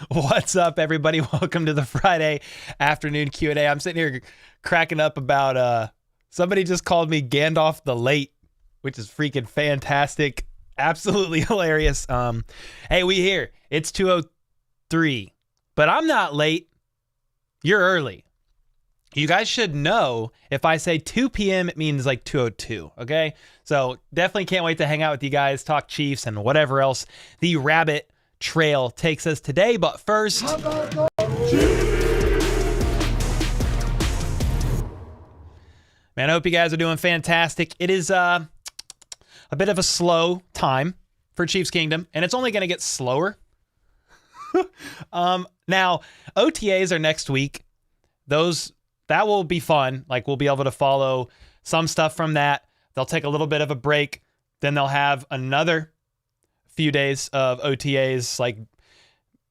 What's up, everybody? Welcome to the Friday afternoon Q&A. I'm sitting here cracking up about somebody just called me Gandalf the Late, which is freaking fantastic. Absolutely hilarious. Hey, we here. It's 2:03, but I'm not late. You're early. You guys should know if I say 2 p.m., it means like 2:02, okay? So definitely can't wait to hang out with you guys, talk Chiefs and whatever else the rabbit trail takes us today. But first, man, I hope you guys are doing fantastic. It is a bit of a slow time for Chiefs Kingdom, and it's only going to get slower. Now, OTAs are next week. That will be fun. Like, we'll be able to follow some stuff from that. They'll take a little bit of a break. Then they'll have another few days of OTAs, like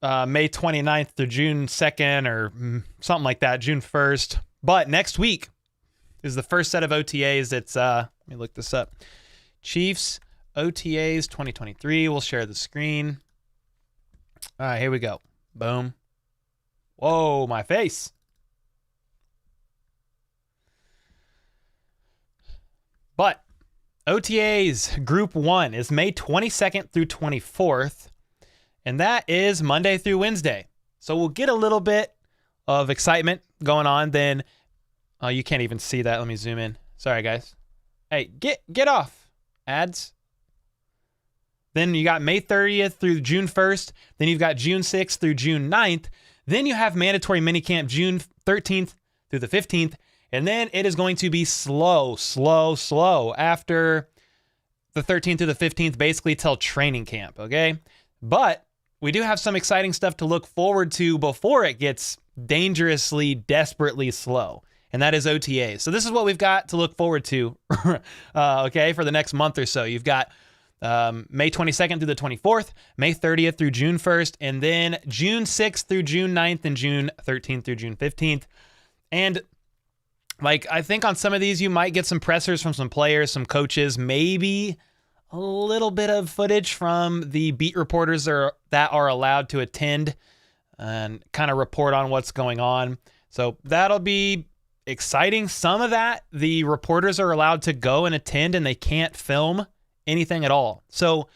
May 29th through June 2nd or something like that, June 1st. But next week is the first set of OTAs. It's, let me look this up. Chiefs OTAs 2023. We'll share the screen. All right, here we go. Boom. Whoa, my face. But OTAs Group 1 is May 22nd through 24th, and that is Monday through Wednesday. So we'll get a little bit of excitement going on. Then, oh, you can't even see that. Let me zoom in. Sorry, guys. Hey, get off, ads. Then you got May 30th through June 1st. Then you've got June 6th through June 9th. Then you have mandatory minicamp June 13th through the 15th. And then it is going to be slow after the 13th to the 15th, basically till training camp, okay? But we do have some exciting stuff to look forward to before it gets dangerously, desperately slow, and that is OTAs. So this is what we've got to look forward to, okay, for the next month or so. You've got May 22nd through the 24th, May 30th through June 1st, and then June 6th through June 9th, and June 13th through June 15th. And like, I think on some of these, you might get some pressers from some players, some coaches, maybe a little bit of footage from the beat reporters that are allowed to attend and kind of report on what's going on. So that'll be exciting. Some of that, the reporters are allowed to go and attend, and they can't film anything at all. So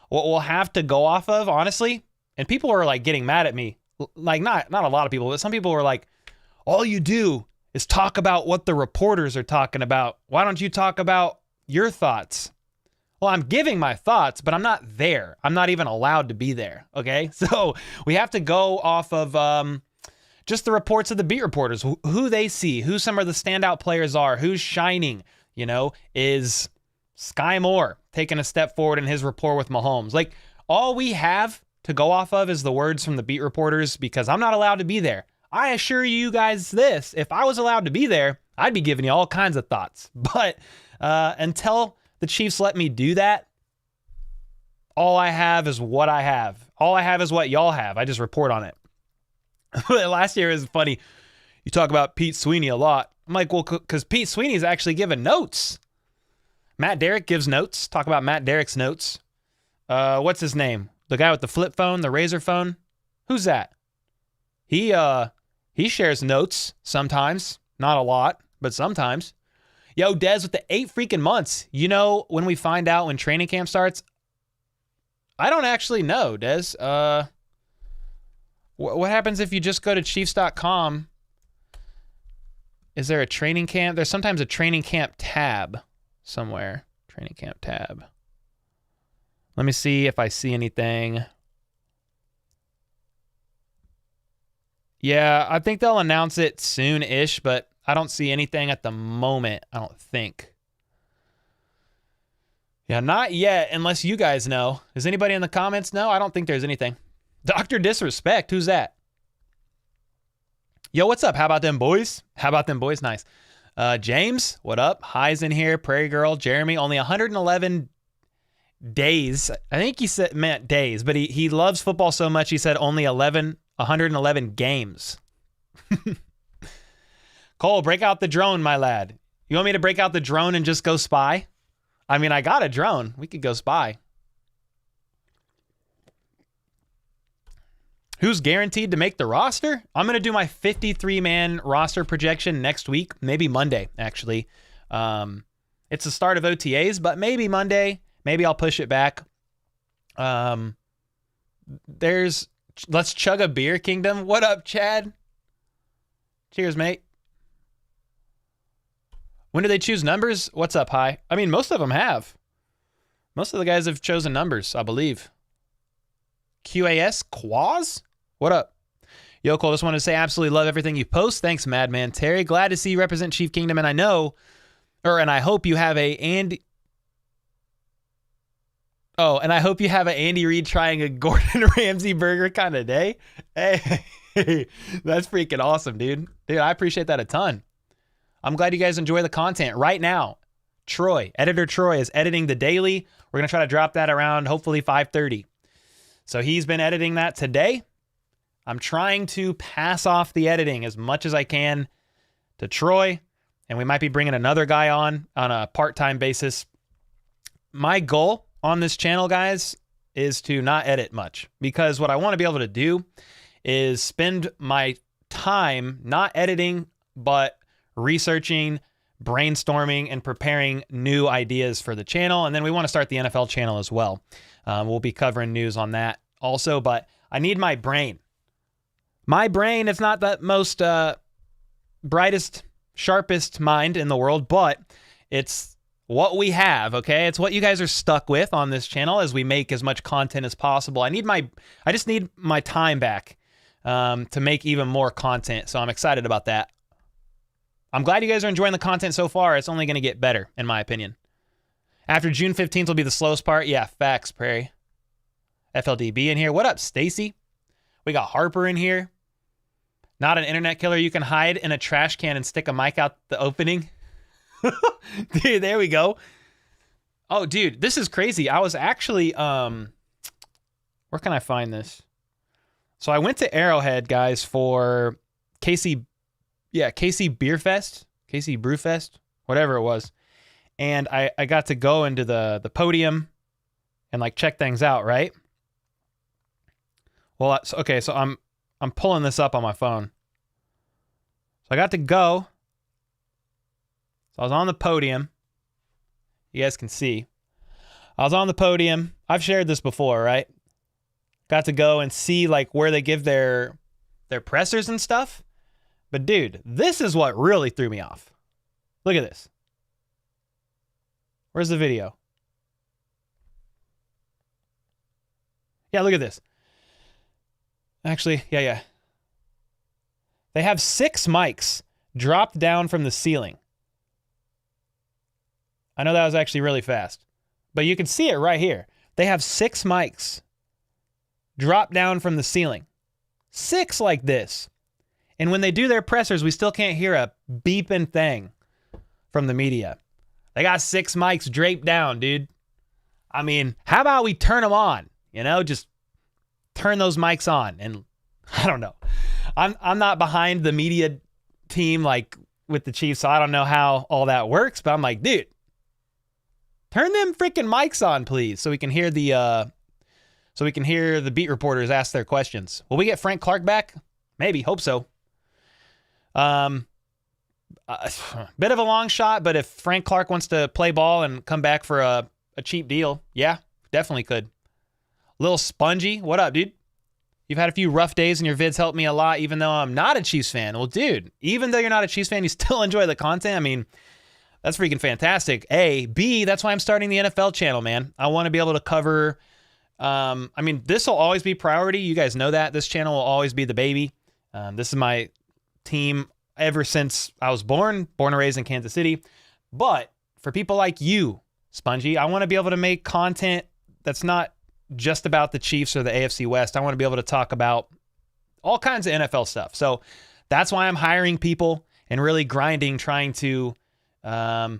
what we'll have to go off of, honestly, and people are like getting mad at me, like not a lot of people, but some people are like, all you do is talk about what the reporters are talking about. Why don't you talk about your thoughts? Well, I'm giving my thoughts, but I'm not there. I'm not even allowed to be there, okay? So we have to go off of just the reports of the beat reporters, who they see, who some of the standout players are, who's shining. You know, is Sky Moore taking a step forward in his rapport with Mahomes? Like, all we have to go off of is the words from the beat reporters, because I'm not allowed to be there. I assure you guys this, if I was allowed to be there, I'd be giving you all kinds of thoughts. But until the Chiefs let me do that, all I have is what I have. All I have is what y'all have. I just report on it. Last year is funny. You talk about Pete Sweeney a lot. I'm like, well, because Pete Sweeney's actually giving notes. Matt Derrick gives notes. Talk about Matt Derrick's notes. What's his name? The guy with the flip phone, the Razor phone? Who's that? He shares notes sometimes, not a lot, but sometimes. Yo, Dez with the 8 freaking months. You know, when we find out when training camp starts, I don't actually know, Dez. What happens if you just go to Chiefs.com? Is there a training camp? There's sometimes a training camp tab somewhere. Training camp tab. Let me see if I see anything. Yeah, I think they'll announce it soon-ish, but I don't see anything at the moment, I don't think. Yeah, not yet, unless you guys know. Does anybody in the comments know? I don't think there's anything. Dr. Disrespect, who's that? Yo, what's up? How about them boys? How about them boys? Nice. James, what up? High's in here. Prairie Girl. Jeremy, only 111 days. I think he said meant days, but he loves football so much he said only 111 games. Cole, break out the drone, my lad. You want me to break out the drone and just go spy? I mean, I got a drone. We could go spy. Who's guaranteed to make the roster? I'm going to do my 53-man roster projection next week, maybe Monday, actually. It's the start of OTAs, but maybe Monday. Maybe I'll push it back. Let's chug a beer, Kingdom. What up, Chad? Cheers, mate. When do they choose numbers? What's up, Hi? I mean, most of them have. Most of the guys have chosen numbers, I believe. QAS Quaz? What up? Yo, Cole, just wanted to say absolutely love everything you post. Thanks, Madman Terry. Glad to see you represent Chief Kingdom, and I hope you have a Andy... Oh, and I hope you have an Andy Reid trying a Gordon Ramsay burger kind of day. Hey, that's freaking awesome, dude. Dude, I appreciate that a ton. I'm glad you guys enjoy the content. Right now, Editor Troy is editing the daily. We're going to try to drop that around hopefully 5:30. So he's been editing that today. I'm trying to pass off the editing as much as I can to Troy, and we might be bringing another guy on a part-time basis. My goal on this channel, guys, is to not edit much, because what I want to be able to do is spend my time not editing, but researching, brainstorming, and preparing new ideas for the channel. And then we want to start the NFL channel as well. We'll be covering news on that also, but I need my brain. My brain is not the most brightest, sharpest mind in the world, but it's what we have, okay? It's what you guys are stuck with on this channel as we make as much content as possible. I just need my time back to make even more content, so I'm excited about that. I'm glad you guys are enjoying the content so far. It's only going to get better, in my opinion. After June 15th will be the slowest part. Yeah, facts, Prairie. FLDB in here. What up, Stacy? We got Harper in here. Not an internet killer. You can hide in a trash can and stick a mic out the opening. Dude, there we go. Oh, dude, this is crazy. I was actually, where can I find this? So I went to Arrowhead, guys, for KC Brewfest, whatever it was. And I got to go into the podium and like check things out, right? Well, okay, so I'm pulling this up on my phone. So I got to go. So I was on the podium. You guys can see. I was on the podium. I've shared this before, right? Got to go and see like where they give their pressers and stuff. But dude, this is what really threw me off. Look at this. Where's the video? Yeah, look at this. Actually, yeah. They have 6 mics dropped down from the ceiling. I know that was actually really fast, but you can see it right here. They have 6 mics dropped down from the ceiling. 6 like this. And when they do their pressers, we still can't hear a beeping thing from the media. They got 6 mics draped down, dude. I mean, how about we turn them on? You know, just turn those mics on. And I don't know. I'm not behind the media team like with the Chiefs, so I don't know how all that works. But I'm like, dude, turn them freaking mics on, please, so we can hear the beat reporters ask their questions. Will we get Frank Clark back? Maybe. Hope so. Bit of a long shot, but if Frank Clark wants to play ball and come back for a cheap deal, yeah, definitely could. Little Spongy, what up, dude? You've had a few rough days and your vids helped me a lot, even though I'm not a Chiefs fan. Well, dude, even though you're not a Chiefs fan, you still enjoy the content. I mean, that's freaking fantastic. A. B, that's why I'm starting the NFL channel, man. I want to be able to cover, I mean, this will always be priority. You guys know that. This channel will always be the baby. This is my team ever since I was born and raised in Kansas City. But for people like you, Spongy, I want to be able to make content that's not just about the Chiefs or the AFC West. I want to be able to talk about all kinds of NFL stuff. So that's why I'm hiring people and really grinding, trying to, editing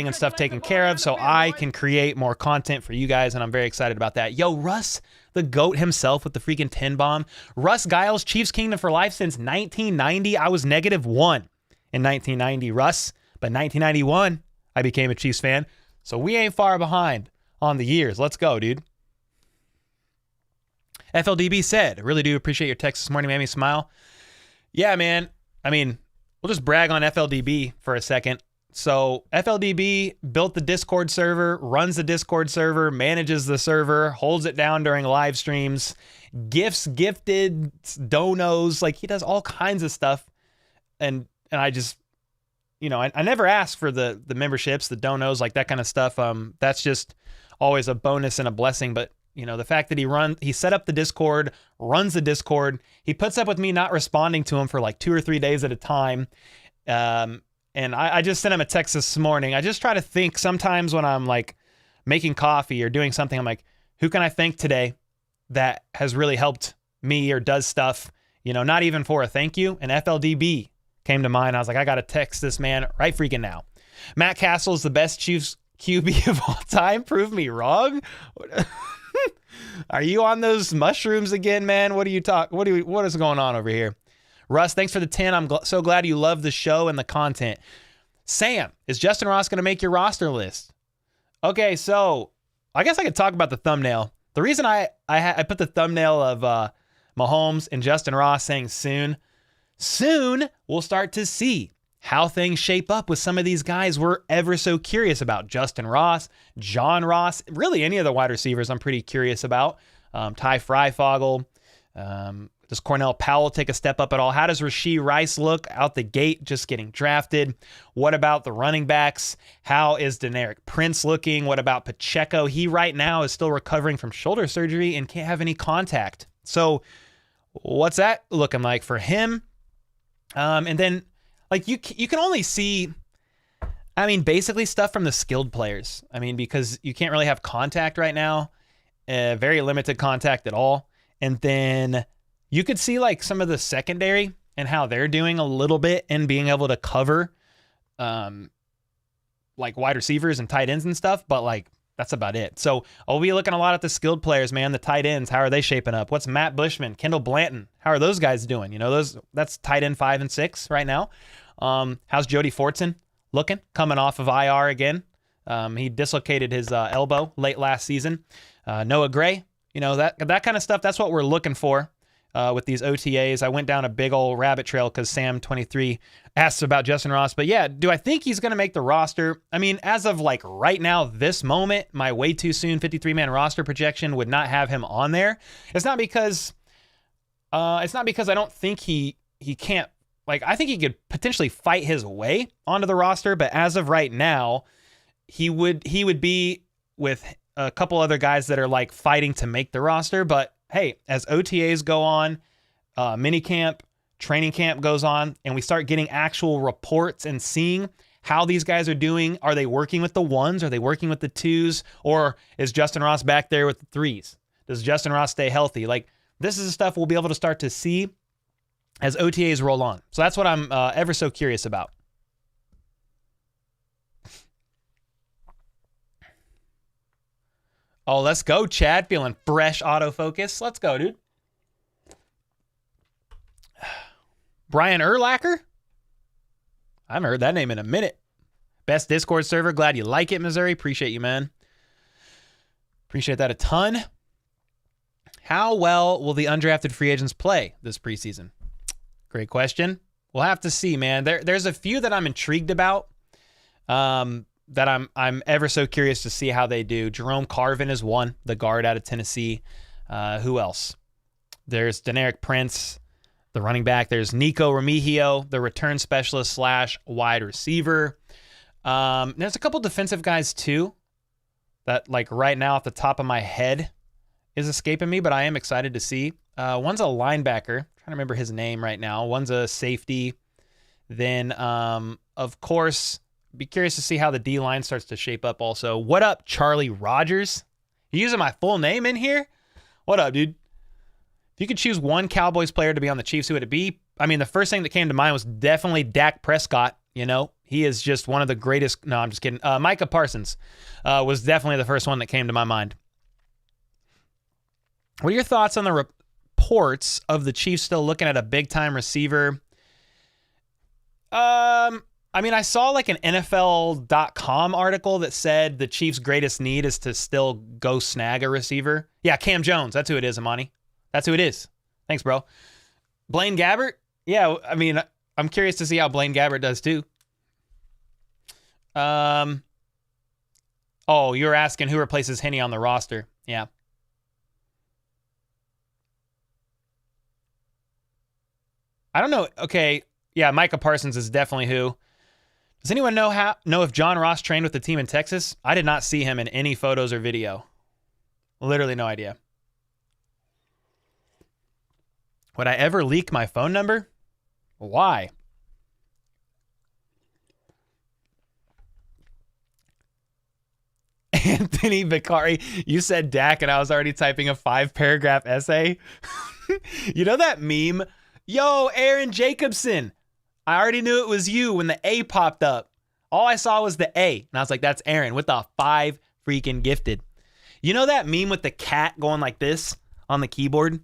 and stuff taken care of so I can create more content for you guys, and I'm very excited about that. Yo, Russ, the GOAT himself with the freaking 10 bomb. Russ Giles, Chiefs Kingdom for life since 1990. I was -1 in 1990, Russ, but 1991, I became a Chiefs fan. So we ain't far behind on the years. Let's go, dude. FLDB said, really do appreciate your text this morning, made me smile. Yeah, man. I mean, we'll just brag on FLDB for a second. So FLDB built the Discord server, runs the Discord server, manages the server, holds it down during live streams, gifted, donos, like he does all kinds of stuff. And I just, I never ask for the memberships, the donos, like that kind of stuff. That's just always a bonus and a blessing. But the fact that he set up the Discord, runs the Discord, he puts up with me not responding to him for like 2 or 3 days at a time. And I just sent him a text this morning. I just try to think sometimes when I'm like making coffee or doing something, I'm like, who can I thank today that has really helped me or does stuff, not even for a thank you. And FLDB came to mind. I was like, I got to text this man right freaking now. Matt Castle is the best Chiefs QB of all time. Prove me wrong. Are you on those mushrooms again, man? What is going on over here? Russ, thanks for the 10. I'm so glad you love the show and the content. Sam, is Justin Ross going to make your roster list? Okay, so I guess I could talk about the thumbnail. The reason I put the thumbnail of Mahomes and Justin Ross saying soon we'll start to see how things shape up with some of these guys we're ever so curious about. Justin Ross, John Ross, really any of the wide receivers I'm pretty curious about. Ty Freifogel, does Cornell Powell take a step up at all? How does Rashee Rice look out the gate just getting drafted? What about the running backs? How is Deneric Prince looking? What about Pacheco? He right now is still recovering from shoulder surgery and can't have any contact. So what's that looking like for him? And then like you can only see, basically stuff from the skilled players. Because you can't really have contact right now, very limited contact at all. And then you could see like some of the secondary and how they're doing a little bit and being able to cover like wide receivers and tight ends and stuff, but like that's about it. So I'll be looking a lot at the skilled players, man. The tight ends, how are they shaping up? What's Matt Bushman, Kendall Blanton? How are those guys doing? That's tight end 5 and 6 right now. How's Jody Fortson looking? Coming off of IR again. He dislocated his elbow late last season. Noah Gray, that kind of stuff. That's what we're looking for with these OTAs. I went down a big old rabbit trail because Sam23 asked about Justin Ross. But yeah, do I think he's going to make the roster? As of like right now, this moment, my way too soon 53-man roster projection would not have him on there. It's not because I don't think he can't. Like, I think he could potentially fight his way onto the roster, but as of right now, he would be with a couple other guys that are like fighting to make the roster. But hey, as OTAs go on, minicamp, training camp goes on, and we start getting actual reports and seeing how these guys are doing. Are they working with the 1s? Are they working with the 2s? Or is Justin Ross back there with the 3s? Does Justin Ross stay healthy? Like, this is the stuff we'll be able to start to see as OTAs roll on. So that's what I'm ever so curious about. Oh, let's go, Chad. Feeling fresh autofocus. Let's go, dude. Brian Urlacher? I haven't heard that name in a minute. Best Discord server. Glad you like it, Missouri. Appreciate you, man. Appreciate that a ton. How well will the undrafted free agents play this preseason? Great question. We'll have to see, man. There's a few that I'm intrigued about. That I'm ever so curious to see how they do. Jerome Carvin is one, the guard out of Tennessee. Who else? There's Deneric Prince, the running back. There's Nico Remigio, the return specialist / wide receiver. There's a couple defensive guys too that like right now off the top of my head is escaping me, but I am excited to see. One's a linebacker. I'm trying to remember his name right now. One's a safety. Then, of course, be curious to see how the D-line starts to shape up also. What up, Charlie Rogers? You using my full name in here? What up, dude? If you could choose one Cowboys player to be on the Chiefs, who would it be? The first thing that came to mind was definitely Dak Prescott. He is just one of the greatest. No, I'm just kidding. Micah Parsons was definitely the first one that came to my mind. What are your thoughts on the reports of the Chiefs still looking at a big-time receiver? I saw like an NFL.com article that said the Chiefs' greatest need is to still go snag a receiver. Yeah, Cam Jones. That's who it is, Amani. That's who it is. Thanks, bro. Blaine Gabbert? Yeah, I mean, I'm curious to see how Blaine Gabbert does too. Oh, you're asking who replaces Henne on the roster. Yeah. I don't know. Okay. Yeah, Micah Parsons is definitely who. Does anyone know if John Ross trained with the team in Texas? I did not see him in any photos or video. Literally no idea. Would I ever leak my phone number? Why? Anthony Vicari, you said Dak and I was already typing a 5-paragraph essay. You know that meme? Yo, Aaron Jacobson. I already knew it was you when the A popped up. All I saw was the A. And I was like, that's Aaron with the 5 freaking gifted. You know that meme with the cat going like this on the keyboard?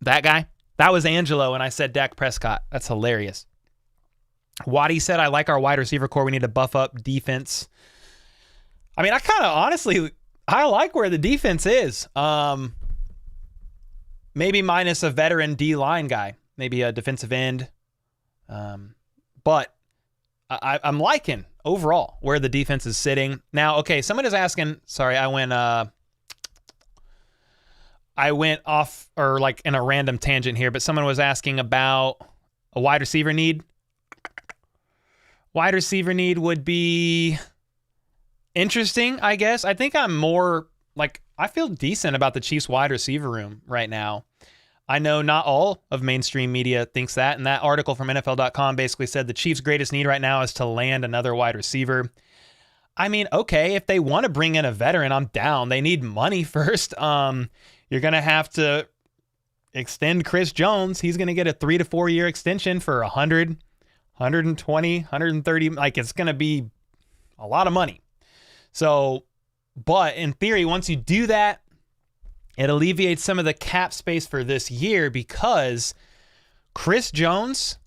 That guy? That was Angelo and I said Dak Prescott. That's hilarious. Waddy said, I like our wide receiver core. We need to buff up defense. I mean, I kind of honestly, I like where the defense is. Maybe minus a veteran D-line guy. Maybe a defensive end. But I'm liking overall where the defense is sitting. Now, okay, someone is asking, sorry, I went off or like in a random tangent here, but someone was asking about a wide receiver need. Wide receiver need would be interesting, I guess. I think I'm more like, I feel decent about the Chiefs wide receiver room right now. I know not all of mainstream media thinks that, and that article from NFL.com basically said the Chiefs' greatest need right now is to land another wide receiver. I mean, okay, if they want to bring in a veteran, I'm down. They need money first. You're going to have to extend Chris Jones. He's going to get a 3 to 4 year extension for 100, 120, 130. Like, it's going to be a lot of money. So, but in theory, once you do that, it alleviates some of the cap space for this year because Chris Jones,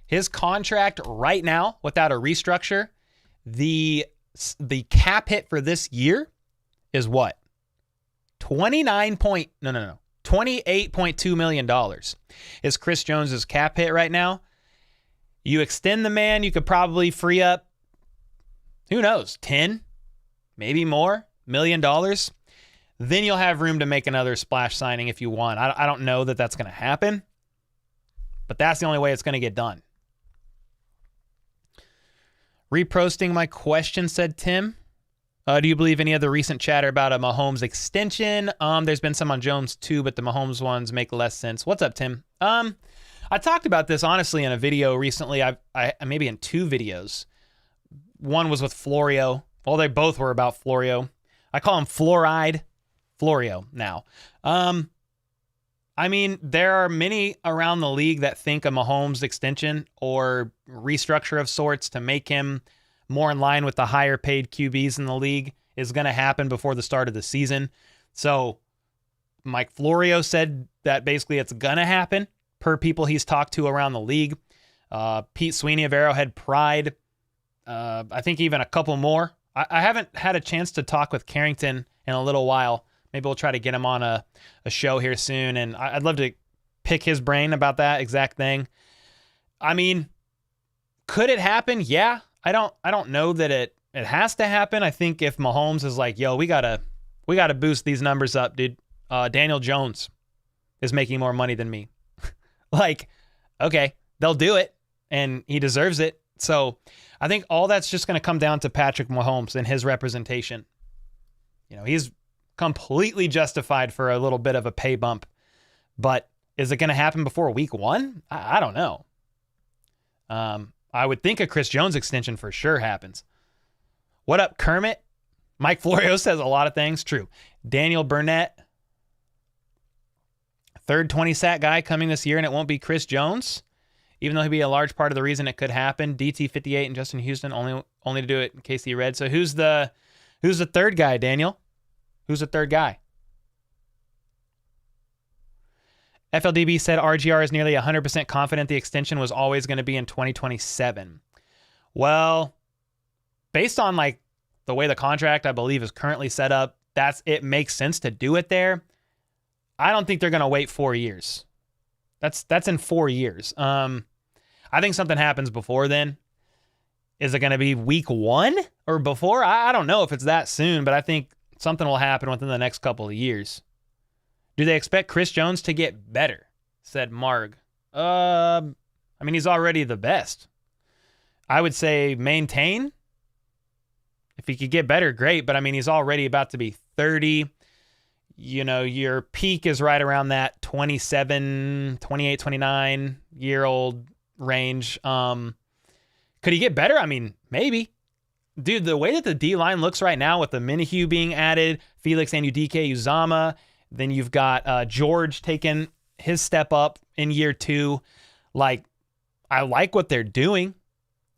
his contract right now without a restructure, the cap hit for this year is what? $28.2 million is Chris Jones's cap hit right now. You extend the man, you could probably free up, who knows, 10, maybe more, $1 million. Then you'll have room to make another splash signing if you want. I don't know that that's going to happen, but that's the only way it's going to get done. Reposting my question, said Tim. Do you believe any of the recent chatter about a Mahomes extension? There's been some on Jones too, but the Mahomes ones make less sense. What's up, Tim? I talked about this honestly in a video recently. I maybe in 2 videos. One was with Florio. Well, they both were about Florio. I call him Fluoride Florio now. I mean, there are many around the league that think a Mahomes extension or restructure of sorts to make him more in line with the higher paid QBs in the league is going to happen before the start of the season. So Mike Florio said that basically it's going to happen per people he's talked to around the league. Pete Sweeney of Arrowhead Pride. I think even a couple more. I haven't had a chance to talk with Carrington in a little while. Maybe we'll try to get him on a show here soon. And I'd love to pick his brain about that exact thing. I mean, could it happen? Yeah. I don't know that it has to happen. I think if Mahomes is like, yo, we gotta boost these numbers up, dude. Daniel Jones is making more money than me. Like, okay, they'll do it, and he deserves it. So I think all that's just going to come down to Patrick Mahomes and his representation. You know, he's completely justified for a little bit of a pay bump, but is it going to happen before week 1? I don't know. I would think a Chris Jones extension for sure happens. What up, Kermit? Mike Florio says a lot of things. True. Daniel Burnett, third 20-sack guy coming this year, and it won't be Chris Jones, even though he'd be a large part of the reason it could happen. DT58 and Justin Houston only to do it in case he read. So who's the third guy, Daniel? Who's the third guy? FLDB said RGR is nearly 100% confident the extension was always going to be in 2027. Well, based on like the way the contract, I believe, is currently set up, it makes sense to do it there. I don't think they're going to wait 4 years. That's in 4 years. I think something happens before then. Is it going to be week 1 or before? I don't know if it's that soon, but I think something will happen within the next couple of years. Do they expect Chris Jones to get better? Said Marg. I mean, he's already the best. I would say maintain. If he could get better, great. But I mean, he's already about to be 30. You know, your peak is right around that 27, 28, 29-year-old range. Could he get better? I mean, maybe. Dude, the way that the D-line looks right now with the Minihue being added, Felix Anudike, Uzama, then you've got George taking his step up in year 2. Like, I like what they're doing.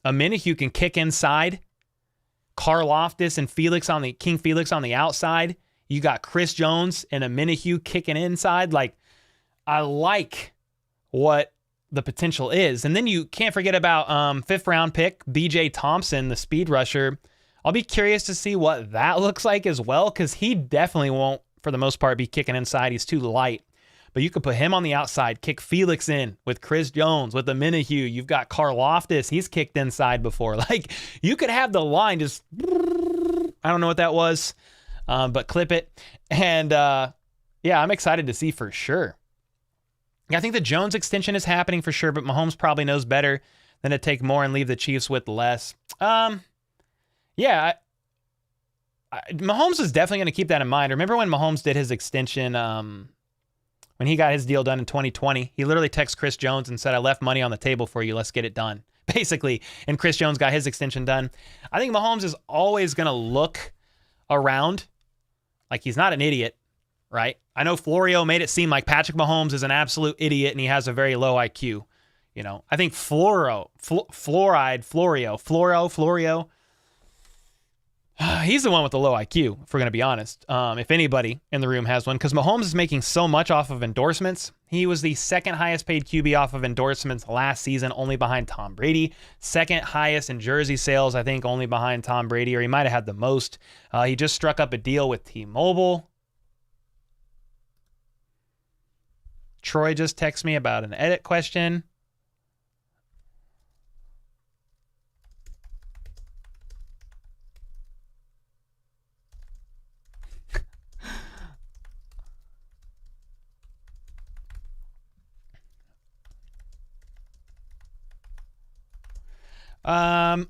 A Minihue can kick inside. Karlaftis and King Felix on the outside. You got Chris Jones and a Minihue kicking inside. Like, I like what the potential is. And then you can't forget about 5th round pick, BJ Thompson, the speed rusher. I'll be curious to see what that looks like as well, because he definitely won't, for the most part, be kicking inside. He's too light. But you could put him on the outside, kick Felix in with Chris Jones, with the Minihue. You've got Karlaftis. He's kicked inside before. Like, you could have the line just, I don't know what that was. But clip it. And yeah, I'm excited to see for sure. I think the Jones extension is happening for sure, but Mahomes probably knows better than to take more and leave the Chiefs with less. Yeah, Mahomes is definitely going to keep that in mind. Remember when Mahomes did his extension, when he got his deal done in 2020, he literally texted Chris Jones and said, I left money on the table for you. Let's get it done. Basically. And Chris Jones got his extension done. I think Mahomes is always going to look around. Like, he's not an idiot, right? I know Florio made it seem like Patrick Mahomes is an absolute idiot and he has a very low IQ. You know, I think Florio, he's the one with the low IQ, if we're going to be honest. If anybody in the room has one, because Mahomes is making so much off of endorsements. He was the second highest paid QB off of endorsements last season, only behind Tom Brady. Second highest in jersey sales, I think, only behind Tom Brady, or he might have had the most. He just struck up a deal with T-Mobile. Troy just texted me about an edit question.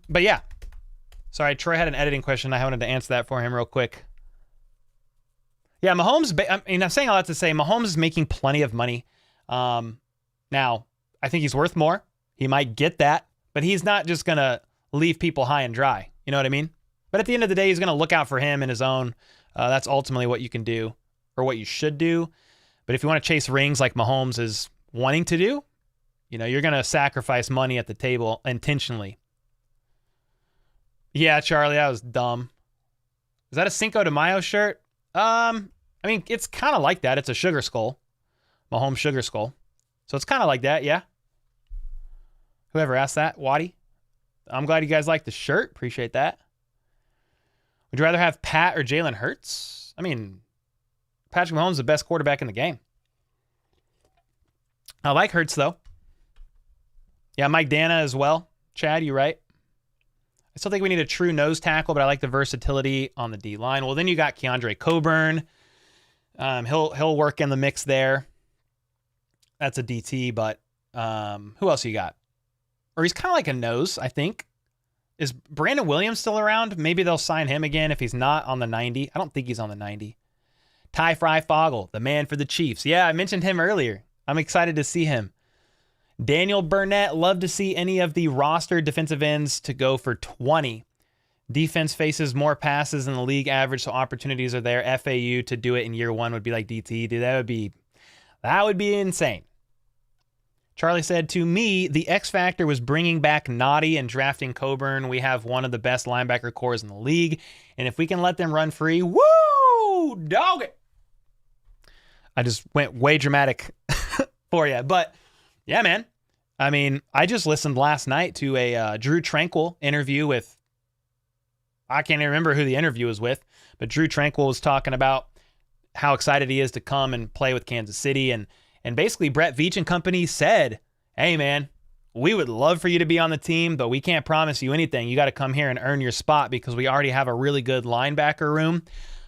But yeah, sorry, Troy had an editing question. I wanted to answer that for him real quick. Yeah, Mahomes, I'm saying all that to say Mahomes is making plenty of money. Now, I think he's worth more. He might get that, but he's not just going to leave people high and dry. You know what I mean? But at the end of the day, he's going to look out for him and his own. That's ultimately what you can do, or what you should do. But if you want to chase rings like Mahomes is wanting to do, you know, you're going to sacrifice money at the table intentionally. Yeah, Charlie, that was dumb. Is that a Cinco de Mayo shirt? I mean, it's kind of like that. It's a sugar skull. Mahomes sugar skull. So it's kind of like that, yeah. Whoever asked that, Waddy. I'm glad you guys like the shirt. Appreciate that. Would you rather have Pat or Jalen Hurts? I mean, Patrick Mahomes is the best quarterback in the game. I like Hurts, though. Yeah, Mike Dana as well. Chad, you right. I still think we need a true nose tackle, but I like the versatility on the D-line. Well, then you got Keandre Coburn. He'll work in the mix there. That's a DT, but who else you got? Or he's kind of like a nose, I think. Is Brandon Williams still around? Maybe they'll sign him again if he's not on the 90. I don't think he's on the 90. Ty Fogel, the man for the Chiefs. Yeah, I mentioned him earlier. I'm excited to see him. Daniel Burnett, love to see any of the rostered defensive ends to go for 20. Defense faces more passes than the league average, so opportunities are there. FAU to do it in year one would be like DT. Dude, that would be insane. Charlie said, to me, the X factor was bringing back Noddy and drafting Coburn. We have one of the best linebacker cores in the league, and if we can let them run free, woo, dog it. I just went way dramatic for you, but yeah, man. I mean, I just listened last night to a Drew Tranquil interview with, I can't even remember who the interview was with, But Drew Tranquill was talking about how excited he is to come and play with Kansas City. And basically Brett Veach and company said, hey, man, we would love for you to be on the team, but we can't promise you anything. You got to come here and earn your spot because we already have a really good linebacker room.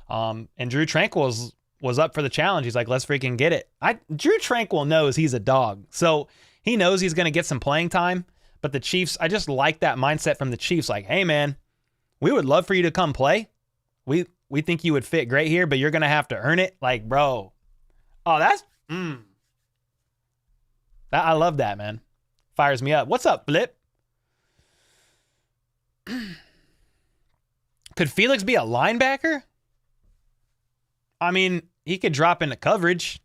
And Drew Tranquill was up for the challenge. He's like, let's freaking get it. Drew Tranquill knows he's a dog. So he knows he's going to get some playing time. But the Chiefs, I just like that mindset from the Chiefs. Like, hey, man, we would love for you to come play. We think you would fit great here, but you're going to have to earn it. Like, bro. Oh, that's... I love that, man. Fires me up. What's up, Flip? Could Felix be a linebacker? I mean, he could drop into coverage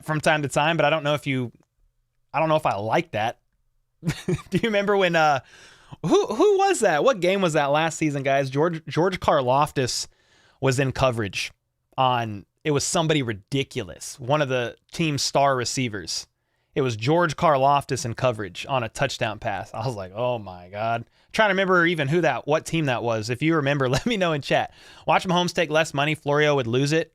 from time to time, but I don't know if I like that. Do you remember when who was that? What game was that last season, guys? George Karlaftis was in coverage on, it was somebody ridiculous, one of the team's star receivers. It was George Karlaftis in coverage on a touchdown pass. I was like, oh my God. I'm trying to remember even what team that was. If you remember, let me know in chat. Watch Mahomes take less money, Florio would lose it.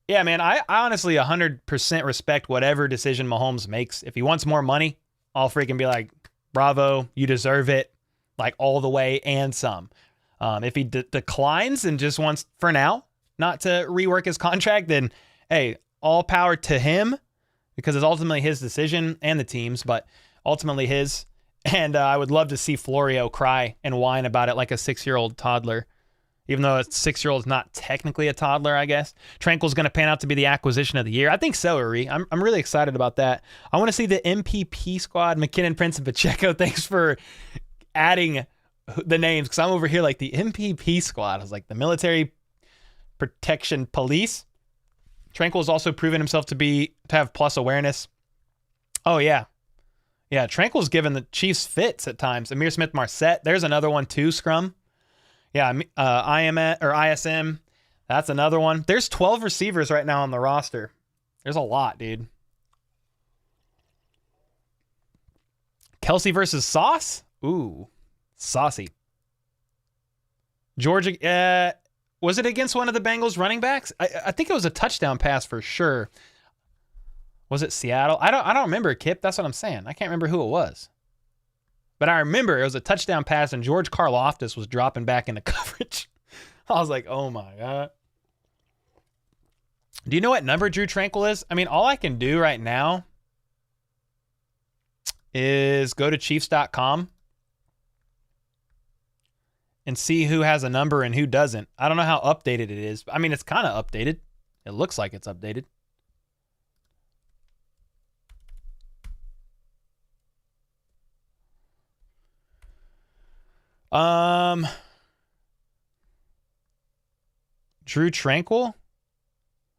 Yeah, man, I honestly 100% respect whatever decision Mahomes makes. If he wants more money, I'll freaking be like, bravo, you deserve it, like all the way and some. If he declines and just wants, for now, not to rework his contract, then, hey, all power to him, because it's ultimately his decision and the team's, but ultimately his. And I would love to see Florio cry and whine about it like a 6-year-old toddler, even though a 6-year-old's not technically a toddler, I guess. Tranquill's going to pan out to be the acquisition of the year. I think so, Uri. I'm really excited about that. I want to see the MPP squad, McKinnon, Prince, and Pacheco. Thanks for adding the names, because I'm over here like the MPP squad. I was like, the Military Protection Police. Tranquill's also proven himself to have plus awareness. Oh, yeah. Yeah, Tranquill's given the Chiefs fits at times. Amir Smith-Marset. There's another one too, Scrum. Yeah, ISM. That's another one. There's 12 receivers right now on the roster. There's a lot, dude. Kelsey versus Sauce? Ooh, saucy. Georgia, was it against one of the Bengals running backs? I think it was a touchdown pass for sure. Was it Seattle? I don't remember, Kip. That's what I'm saying. I can't remember who it was. But I remember it was a touchdown pass and George Karlaftis was dropping back into coverage. I was like, oh my God. Do you know what number Drew Tranquill is? I mean, all I can do right now is go to Chiefs.com and see who has a number and who doesn't. I don't know how updated it is. I mean, it's kind of updated. It looks like it's updated. Drew Tranquill? I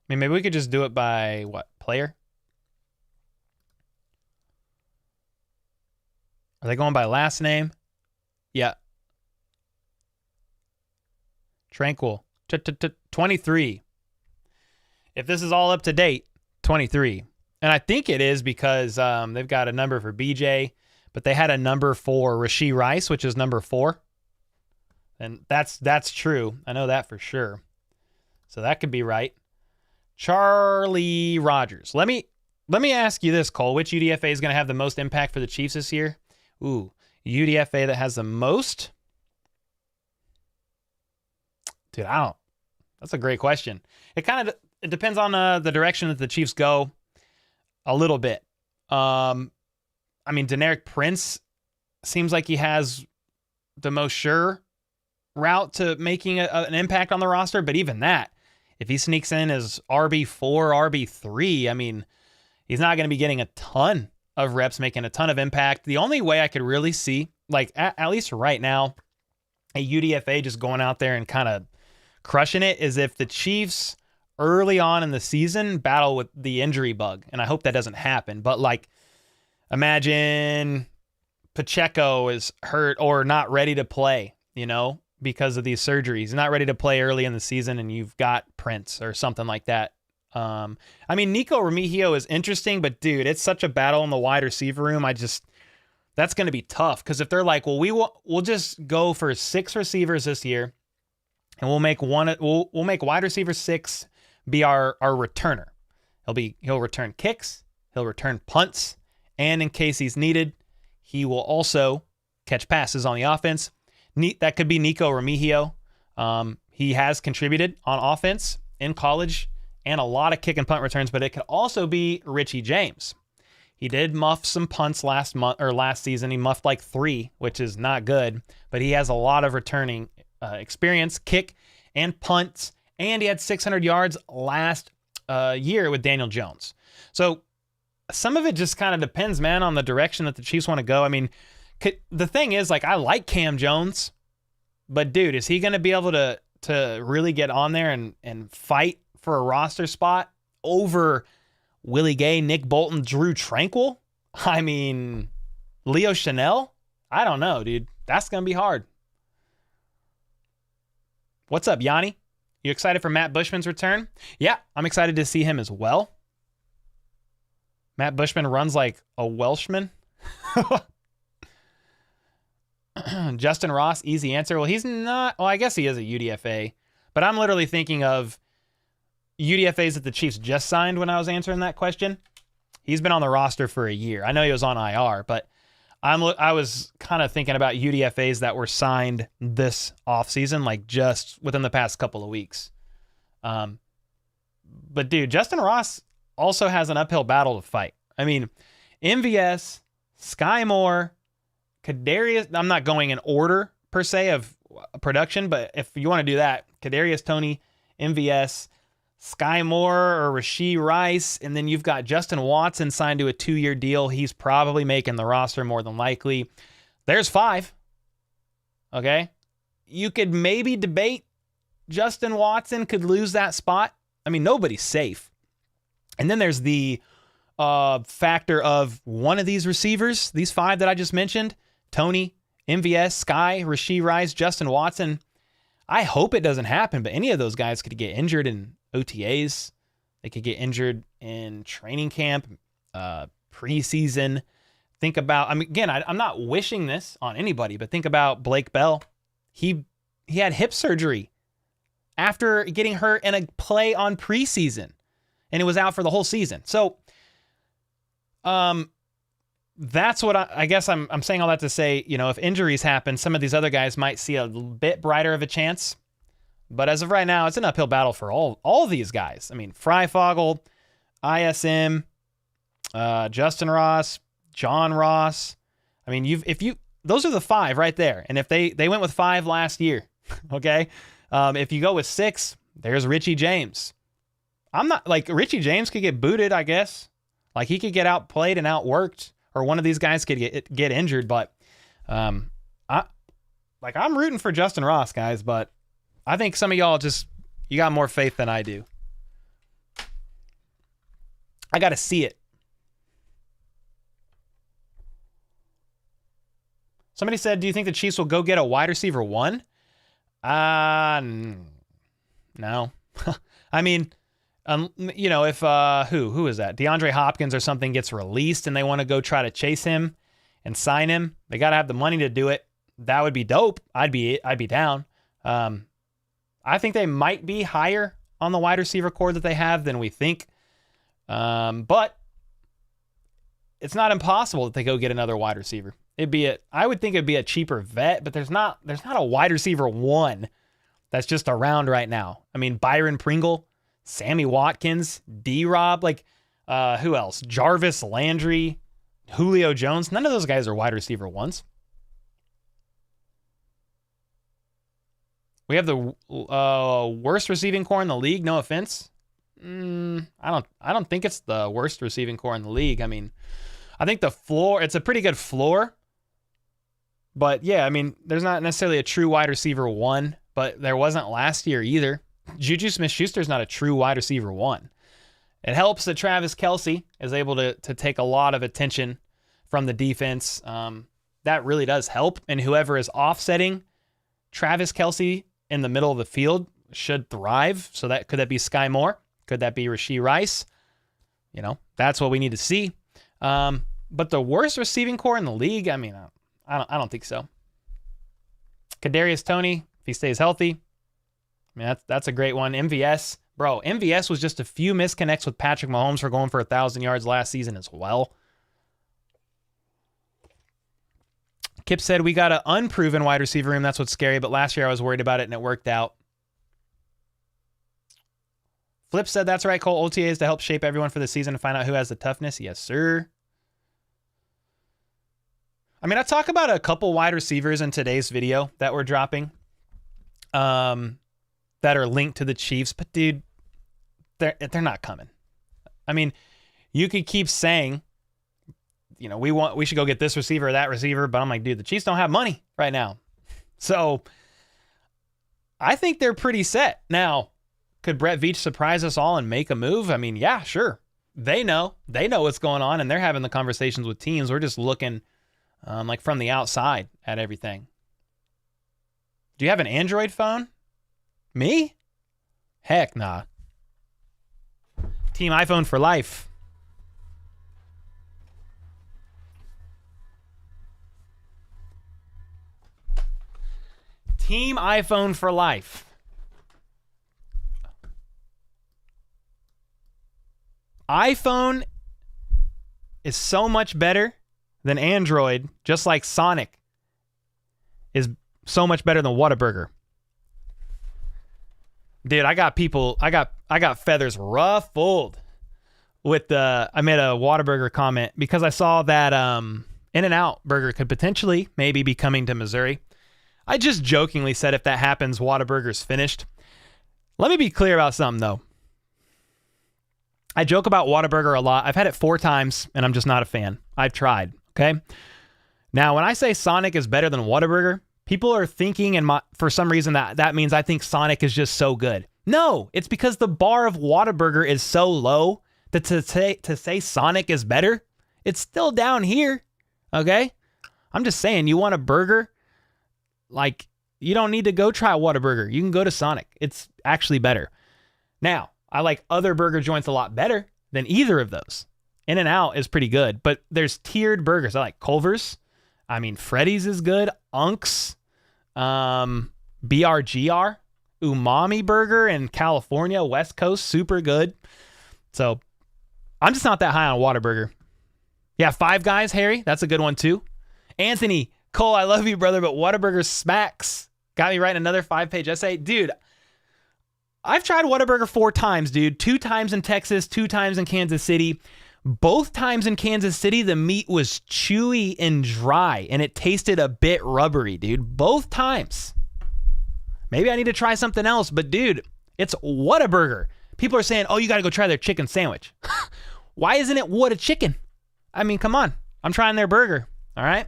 mean, maybe we could just do it by what? Player? Are they going by last name? Yeah. Tranquill. 23. If this is all up to date, 23. And I think it is because they've got a number for BJ, but they had a number for Rashee Rice, which is number 4. And that's true. I know that for sure. So that could be right. Charlie Rogers. Let me ask you this, Cole. Which UDFA is going to have the most impact for the Chiefs this year? Ooh, UDFA that has the most? Dude, that's a great question. It depends on the direction that the Chiefs go a little bit. I mean, Deneric Prince seems like he has the most sure route to making an impact on the roster, but even that, if he sneaks in as RB4, RB3, I mean, he's not going to be getting a ton of reps, making a ton of impact. The only way I could really see, like at least right now, a UDFA just going out there and kind of crushing it is if the Chiefs early on in the season battle with the injury bug, and I hope that doesn't happen, but like imagine Pacheco is hurt or not ready to play, because of these surgeries. He's not ready to play early in the season, and you've got Prince or something like that. I mean, Nico Remigio is interesting, but dude, it's such a battle in the wide receiver room. That's going to be tough because if they're like, well, we'll just go for 6 receivers this year, and we'll make wide receiver 6 be our returner. He'll return kicks, he'll return punts, and in case he's needed, he will also catch passes on the offense. That could be Nico Remigio. He has contributed on offense in college and a lot of kick and punt returns, but it could also be Richie James. He did muff some punts last season. He muffed like 3, which is not good, but he has a lot of returning experience, kick and punts, and he had 600 yards last year with Daniel Jones. So some of it just kind of depends, man, on the direction that the Chiefs want to go. I mean, the thing is, like, I like Cam Jones, but dude, is he going to be able to really get on there and fight for a roster spot over Willie Gay, Nick Bolton, Drew Tranquil? I mean, Leo Chanel? I don't know, dude. That's going to be hard. What's up, Yanni? You excited for Matt Bushman's return? Yeah, I'm excited to see him as well. Matt Bushman runs like a Welshman. Justin Ross, easy answer. Well, he's not. Well, I guess he is a UDFA, but I'm literally thinking of UDFAs that the Chiefs just signed when I was answering that question. He's been on the roster for a year. I know he was on IR, but I was kind of thinking about UDFAs that were signed this offseason, like just within the past couple of weeks. But dude, Justin Ross also has an uphill battle to fight. I mean, MVS, Sky Moore, Kadarius, I'm not going in order per se of production, but if you want to do that, Kadarius Toney, MVS, Sky Moore or Rashee Rice, and then you've got Justin Watson signed to a 2-year deal. He's probably making the roster more than likely. There's 5. Okay? You could maybe debate Justin Watson could lose that spot. I mean, nobody's safe. And then there's the factor of one of these receivers, these 5 that I just mentioned, Toney, MVS, Sky, Rashee Rice, Justin Watson. I hope it doesn't happen, but any of those guys could get injured in OTAs. They could get injured in training camp, preseason. Think about, I mean, again, I'm not wishing this on anybody, but think about Blake Bell. He had hip surgery after getting hurt in a play on preseason, and it was out for the whole season. So, that's what I guess I'm saying all that to say, you know, if injuries happen, some of these other guys might see a bit brighter of a chance. But as of right now, it's an uphill battle for all these guys. I mean, Freifogel, ISM, Justin Ross, John Ross. I mean, those are the 5 right there. And if they went with 5 last year, okay? If you go with 6, there's Richie James. I'm not like Richie James could get booted, I guess. Like he could get outplayed and outworked, or one of these guys could get injured. But I'm rooting for Justin Ross, guys. But I think some of y'all you got more faith than I do. I got to see it. Somebody said, do you think the Chiefs will go get a wide receiver 1? No. I mean, you know, if who is that? DeAndre Hopkins or something gets released and they want to go try to chase him and sign him, they got to have the money to do it. That would be dope. I'd be down. I think they might be higher on the wide receiver core that they have than we think. But it's not impossible that they go get another wide receiver. I would think it'd be a cheaper vet, but there's not a wide receiver 1 that's just around right now. I mean, Byron Pringle, Sammy Watkins, D-Rob, like who else? Jarvis Landry, Julio Jones. None of those guys are wide receiver 1s. We have the worst receiving core in the league. No offense. I don't think it's the worst receiving core in the league. I mean, I think the floor, it's a pretty good floor. But yeah, I mean, there's not necessarily a true wide receiver 1, but there wasn't last year either. Juju Smith-Schuster's not a true wide receiver 1. It helps that Travis Kelce is able to take a lot of attention from the defense. That really does help. And whoever is offsetting Travis Kelce in the middle of the field should thrive. So could that be Sky Moore? Could that be Rashee Rice? You know, that's what we need to see. But the worst receiving core in the league, I mean, I don't think so. Kadarius Toney, if he stays healthy, I mean, that's a great one. MVS, bro. MVS was just a few misconnects with Patrick Mahomes for going for 1,000 yards last season as well. Kip said, we got an unproven wide receiver room. That's what's scary, but last year I was worried about it, and it worked out. Flip said, that's right, Cole. OTAs to help shape everyone for the season to find out who has the toughness. Yes, sir. I mean, I talk about a couple wide receivers in today's video that we're dropping that are linked to the Chiefs, but, dude, they're not coming. I mean, you could keep saying, you know, we should go get this receiver or that receiver, but I'm like, dude, the Chiefs don't have money right now. So I think they're pretty set. Now, could Brett Veach surprise us all and make a move? I mean, yeah, sure. They know what's going on, and they're having the conversations with teams. We're just looking like from the outside at everything. Do you have an Android phone? Me? Heck nah. Team iPhone for life. Team iPhone for life. iPhone is so much better than Android, just like Sonic is so much better than Whataburger. Dude, I got feathers ruffled with I made a Whataburger comment because I saw that In-N-Out Burger could potentially maybe be coming to Missouri. I just jokingly said if that happens, Whataburger's finished. Let me be clear about something, though. I joke about Whataburger a lot. I've had it 4 times, and I'm just not a fan. I've tried, okay? Now, when I say Sonic is better than Whataburger, people are thinking, for some reason, that means I think Sonic is just so good. No, it's because the bar of Whataburger is so low that to say Sonic is better, it's still down here, okay? I'm just saying, you want a burger? Like, you don't need to go try Whataburger. You can go to Sonic. It's actually better. Now, I like other burger joints a lot better than either of those. In-N-Out is pretty good, but there's tiered burgers. I like Culver's. I mean, Freddy's is good. Unk's. BRGR. Umami Burger in California, West Coast, super good. So, I'm just not that high on Whataburger. Yeah, Five Guys, Harry. That's a good one, too. Anthony, Cole, I love you, brother, but Whataburger smacks. Got me writing another 5-page essay. Dude, I've tried Whataburger 4 times, dude. 2 times in Texas, 2 times in Kansas City. Both times in Kansas City, the meat was chewy and dry, and it tasted a bit rubbery, dude. Both times. Maybe I need to try something else, but dude, it's Whataburger. People are saying, oh, you got to go try their chicken sandwich. Why isn't it What a Chicken? I mean, come on. I'm trying their burger, all right?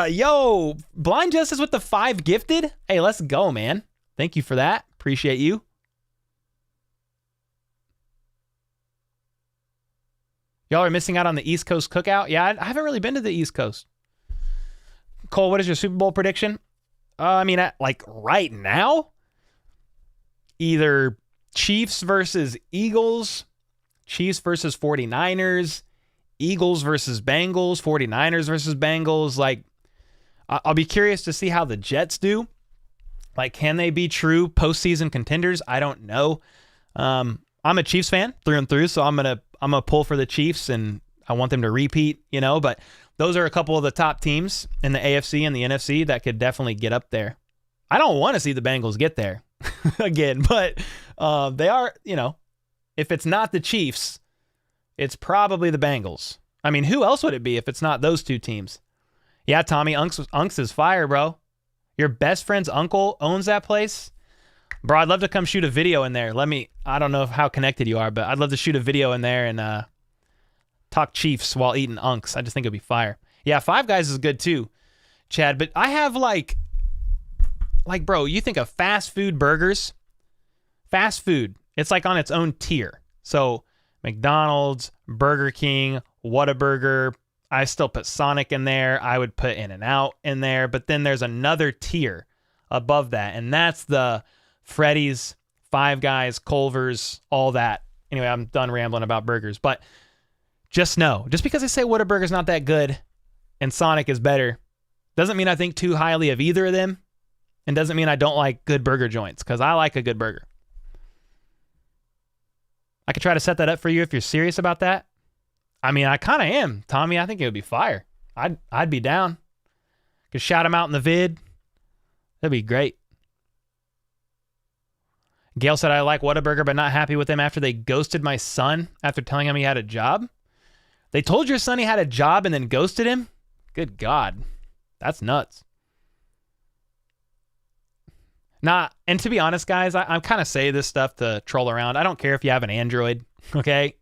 Yo, Blind Justice with the 5 gifted. Hey, let's go, man. Thank you for that. Appreciate you. Y'all are missing out on the East Coast cookout. Yeah, I haven't really been to the East Coast. Cole, what is your Super Bowl prediction? I mean, like right now, either Chiefs versus Eagles, Chiefs versus 49ers, Eagles versus Bengals, 49ers versus Bengals. Like, I'll be curious to see how the Jets do. Like, can they be true postseason contenders? I don't know. I'm a Chiefs fan through and through, so I'm gonna pull for the Chiefs, and I want them to repeat, you know. But those are a couple of the top teams in the AFC and the NFC that could definitely get up there. I don't want to see the Bengals get there again, but they are, you know, if it's not the Chiefs, it's probably the Bengals. I mean, who else would it be if it's not those 2 teams? Yeah, Tommy, Unks is fire, bro. Your best friend's uncle owns that place? Bro, I'd love to come shoot a video in there. I don't know how connected you are, but I'd love to shoot a video in there and talk Chiefs while eating Unks. I just think it'd be fire. Yeah, Five Guys is good too, Chad. But I have like, bro, you think of fast food burgers? Fast food, it's like on its own tier. So McDonald's, Burger King, Whataburger. I still put Sonic in there. I would put In-N-Out in there. But then there's another tier above that, and that's the Freddy's, Five Guys, Culver's, all that. Anyway, I'm done rambling about burgers. But just know, just because I say Whataburger's not that good and Sonic is better, doesn't mean I think too highly of either of them. and doesn't mean I don't like good burger joints, because I like a good burger. I could try to set that up for you if you're serious about that. I mean, I kind of am, Tommy. I think it would be fire. I'd be down. Could shout him out in the vid. That'd be great. Gail said, I like Whataburger, but not happy with them after they ghosted my son after telling him he had a job. They told your son he had a job and then ghosted him? Good God. That's nuts. Nah, and to be honest, guys, I kind of say this stuff to troll around. I don't care if you have an Android, okay?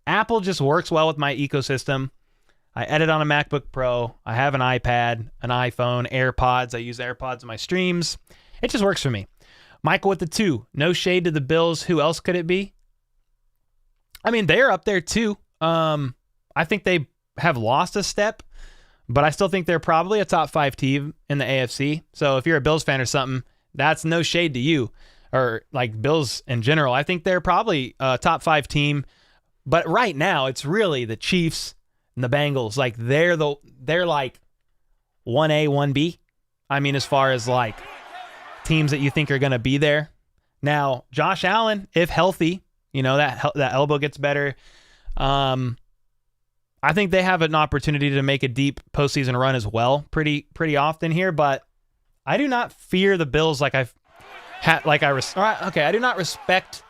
Apple just works well with my ecosystem. I edit on a MacBook Pro. I have an iPad, an iPhone, AirPods. I use AirPods in my streams. It just works for me. Michael with the 2. No shade to the Bills. Who else could it be? I mean, they're up there too. I think they have lost a step, but I still think they're probably a top 5 team in the AFC. So if you're a Bills fan or something, that's no shade to you, or like Bills in general. I think they're probably a top 5 team, but right now it's really the Chiefs and the Bengals. Like they're like 1A, 1B. I mean, as far as like teams that you think are going to be there. Now, Josh Allen, if healthy, you know, that elbow gets better. I think they have an opportunity to make a deep postseason run as well, pretty often here, but I do not fear the Bills I do not respect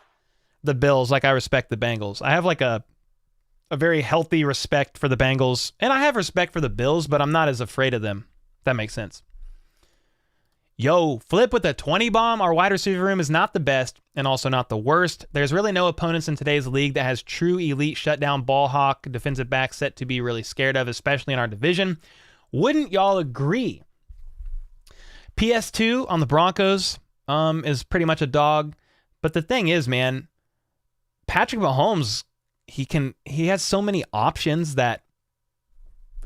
the Bills like I respect the Bengals. I have like a very healthy respect for the Bengals, and I have respect for the Bills, but I'm not as afraid of them. If that makes sense. Yo, Flip with a 20 bomb. Our wide receiver room is not the best and also not the worst. There's really no opponents in today's league that has true elite shutdown ball hawk defensive back set to be really scared of, especially in our division. Wouldn't y'all agree? PS2 on the Broncos is pretty much a dog. But the thing is, man, Patrick Mahomes, he has so many options that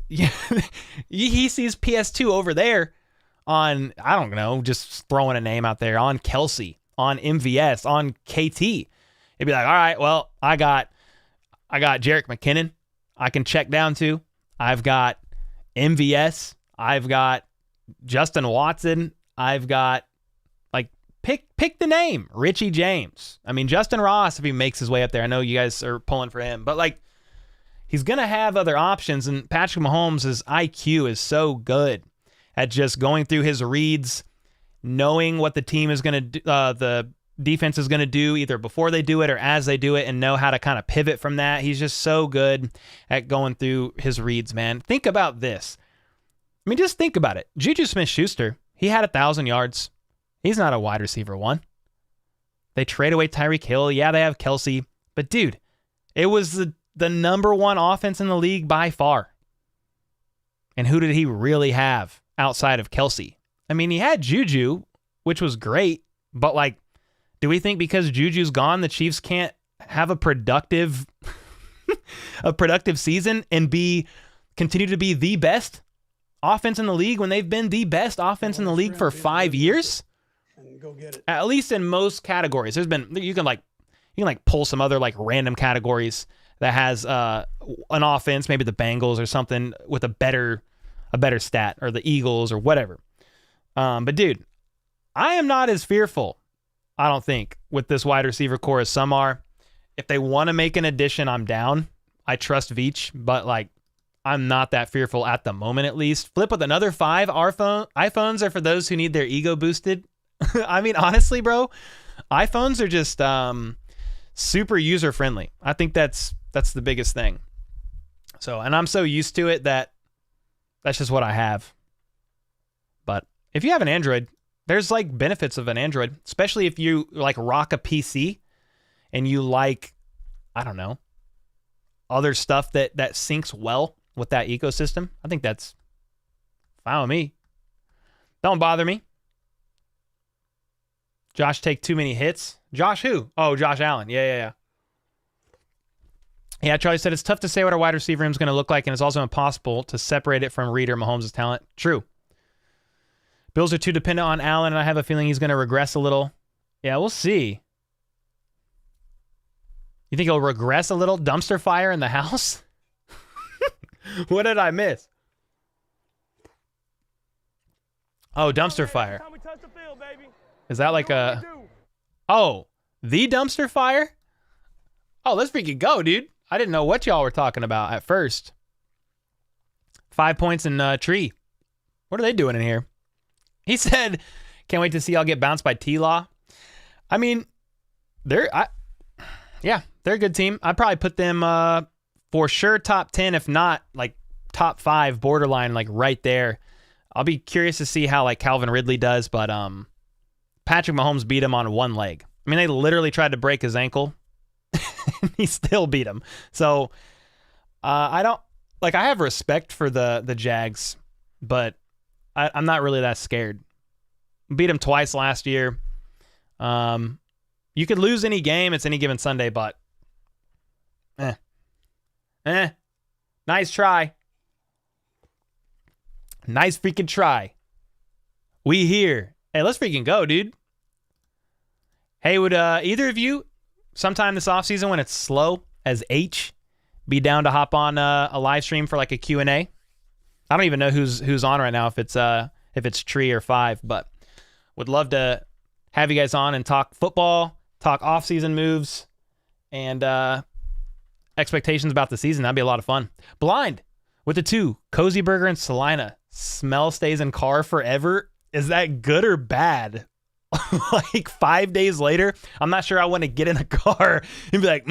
he sees PS2 over there on, I don't know, just throwing a name out there, on Kelsey, on MVS, on KT. He'd be like, all right, well, I got Jerick McKinnon I can check down to. I've got MVS. I've got Justin Watson. I've got, like, pick the name, Richie James. I mean, Justin Ross, if he makes his way up there. I know you guys are pulling for him, but like, he's going to have other options, and Patrick Mahomes' IQ is so good at just going through his reads, knowing what the team is going to do, the defense is going to do either before they do it or as they do it, and know how to kind of pivot from that. He's just so good at going through his reads, man. Think about this. I mean, just think about it. Juju Smith-Schuster, he had 1,000 yards. He's not a wide receiver one. They trade away Tyreek Hill. Yeah, they have Kelsey. But, dude, it was the number one offense in the league by far. And who did he really have outside of Kelsey? I mean, he had Juju, which was great. But, like, do we think because Juju's gone, the Chiefs can't have a productive season and continue to be the best offense in the league when they've been the best offense in the league for 5 years? Go get it. At least in most categories. You can pull some other like random categories that has an offense, maybe the Bengals or something with a better stat, or the Eagles or whatever. But dude, I am not as fearful, I don't think, with this wide receiver core as some are. If they want to make an addition, I'm down. I trust Veach, but like, I'm not that fearful at the moment, at least. Flip with another 5. iPhones are for those who need their ego boosted. I mean, honestly, bro, iPhones are just super user friendly. I think that's the biggest thing. So, and I'm so used to it that's just what I have. But if you have an Android, there's like benefits of an Android, especially if you like rock a PC and you like, I don't know, other stuff that syncs well with that ecosystem. I think that's fine with me. Don't bother me. Josh take too many hits. Josh who? Oh, Josh Allen. Yeah. Yeah, Charlie said it's tough to say what our wide receiver room is going to look like, and it's also impossible to separate it from Reed or Mahomes' talent. True. Bills are too dependent on Allen, and I have a feeling he's going to regress a little. Yeah, we'll see. You think he'll regress a little? Dumpster fire in the house? What did I miss? Oh, dumpster fire. Is that like a... Oh, the dumpster fire? Oh, let's freaking go, dude. I didn't know what y'all were talking about at first. 5 points in tree. What are they doing in here? He said, can't wait to see y'all get bounced by T-Law. I mean, they're a good team. I'd probably put them for sure top 10, if not like top 5, borderline, like right there. I'll be curious to see how like Calvin Ridley does, but Patrick Mahomes beat him on one leg. I mean, they literally tried to break his ankle. He still beat him. So I have respect for the Jags, but I'm not really that scared. Beat him twice last year. You could lose any game. It's any given Sunday, but nice try. Nice freaking try. We here. Hey, let's freaking go, dude. Hey, would either of you sometime this offseason when it's slow as H be down to hop on a live stream for like a Q&A? I don't even know who's on right now, if it's Tree or 5, but would love to have you guys on and talk football, talk offseason moves, and expectations about the season. That'd be a lot of fun. Blind with the 2, Cozy Burger and Salina. Smell stays in car forever. Is that good or bad? Like 5 days later, I'm not sure I want to get in a car and be like,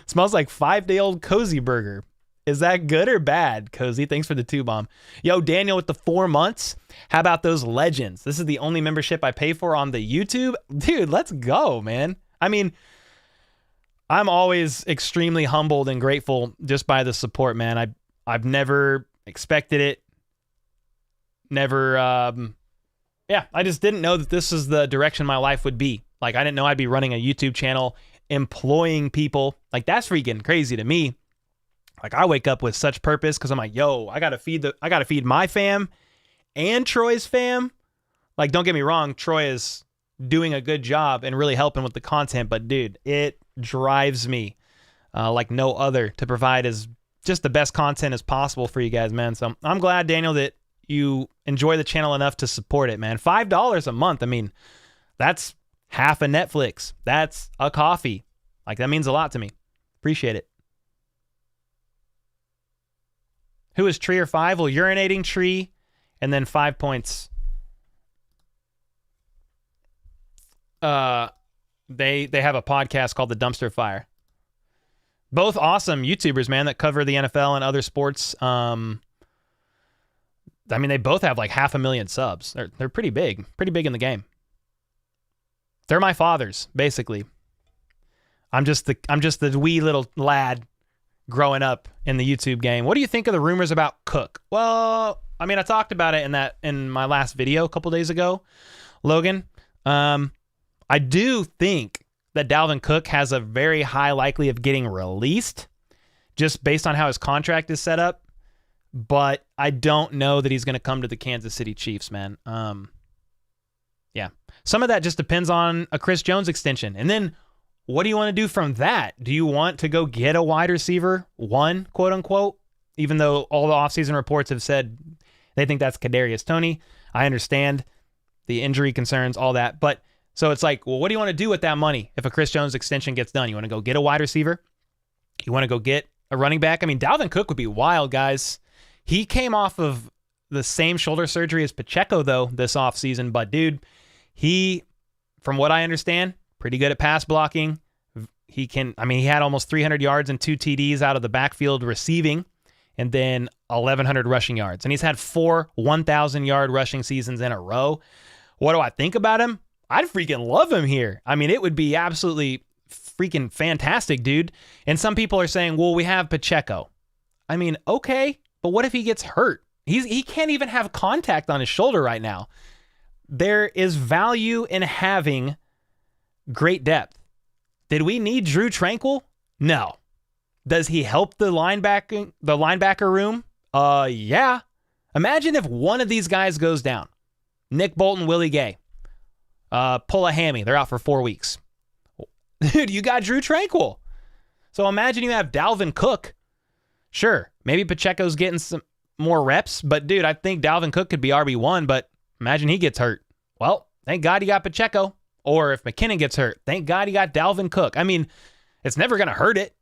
smells like 5-day-old Cozy Burger. Is that good or bad, Cozy? Thanks for the 2-bomb. Yo, Daniel with the 4 months. How about those legends? This is the only membership I pay for on the YouTube. Dude, let's go, man. I mean, I'm always extremely humbled and grateful just by the support, man. I've never expected it. Never, I just didn't know that this is the direction my life would be. Like, I didn't know I'd be running a YouTube channel, employing people. Like, that's freaking crazy to me. Like, I wake up with such purpose because I'm like, yo, I gotta feed my fam and Troy's fam. Like, don't get me wrong, Troy is doing a good job and really helping with the content, but dude, it drives me like no other to provide as just the best content as possible for you guys, man. So I'm glad, Daniel, that you enjoy the channel enough to support it, man. $5 a month. I mean, that's half a Netflix. That's a coffee. Like, that means a lot to me. Appreciate it. Who is Tree or 5? Well, urinating Tree, and then 5 points. They have a podcast called The Dumpster Fire. Both awesome YouTubers, man, that cover the NFL and other sports. I mean, they both have like 500,000 subs. They're pretty big in the game. They're my fathers, basically. I'm just the wee little lad growing up in the YouTube game. What do you think of the rumors about Cook? Well, I mean, I talked about it in my last video a couple days ago, Logan. I do think that Dalvin Cook has a very high likelihood of getting released just based on how his contract is set up. But I don't know that he's going to come to the Kansas City Chiefs, man. Yeah. Some of that just depends on a Chris Jones extension. And then what do you want to do from that? Do you want to go get a wide receiver, one, quote unquote, even though all the offseason reports have said they think that's Kadarius Toney? I understand the injury concerns, all that. But so it's like, well, what do you want to do with that money if a Chris Jones extension gets done? You want to go get a wide receiver? You want to go get a running back? I mean, Dalvin Cook would be wild, guys. He came off of the same shoulder surgery as Pacheco, though, this offseason. But, dude, he, from what I understand, pretty good at pass blocking. He had almost 300 yards and 2 TDs out of the backfield receiving, and then 1,100 rushing yards. And he's had 4 1,000-yard rushing seasons in a row. What do I think about him? I'd freaking love him here. I mean, it would be absolutely freaking fantastic, dude. And some people are saying, well, we have Pacheco. I mean, okay, but what if he gets hurt? He can't even have contact on his shoulder right now. There is value in having great depth. Did we need Drew Tranquil? No. Does he help the linebacker room? Yeah. Imagine if one of these guys goes down. Nick Bolton, Willie Gay. Pull a hammy. They're out for 4 weeks. Dude, you got Drew Tranquil. So imagine you have Dalvin Cook. Sure, maybe Pacheco's getting some more reps, but dude, I think Dalvin Cook could be RB1, but imagine he gets hurt. Well, thank God you got Pacheco. Or if McKinnon gets hurt, thank God you got Dalvin Cook. I mean, it's never going to hurt it,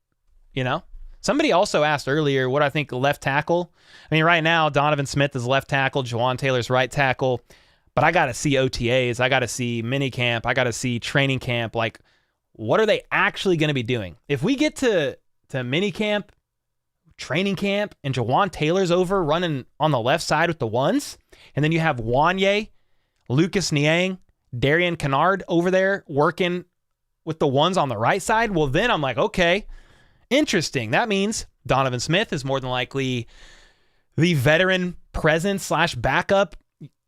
you know? Somebody also asked earlier what I think left tackle. I mean, right now, Donovan Smith is left tackle, Jawan Taylor's right tackle. But I got to see OTAs. I got to see minicamp. I got to see training camp. Like, what are they actually going to be doing? If we get to minicamp, training camp, and Jawan Taylor's over running on the left side with the ones, and then you have Wanye, Lucas Niang, Darian Kennard over there working with the ones on the right side, well, then I'm like, okay, interesting. That means Donovan Smith is more than likely the veteran presence / backup.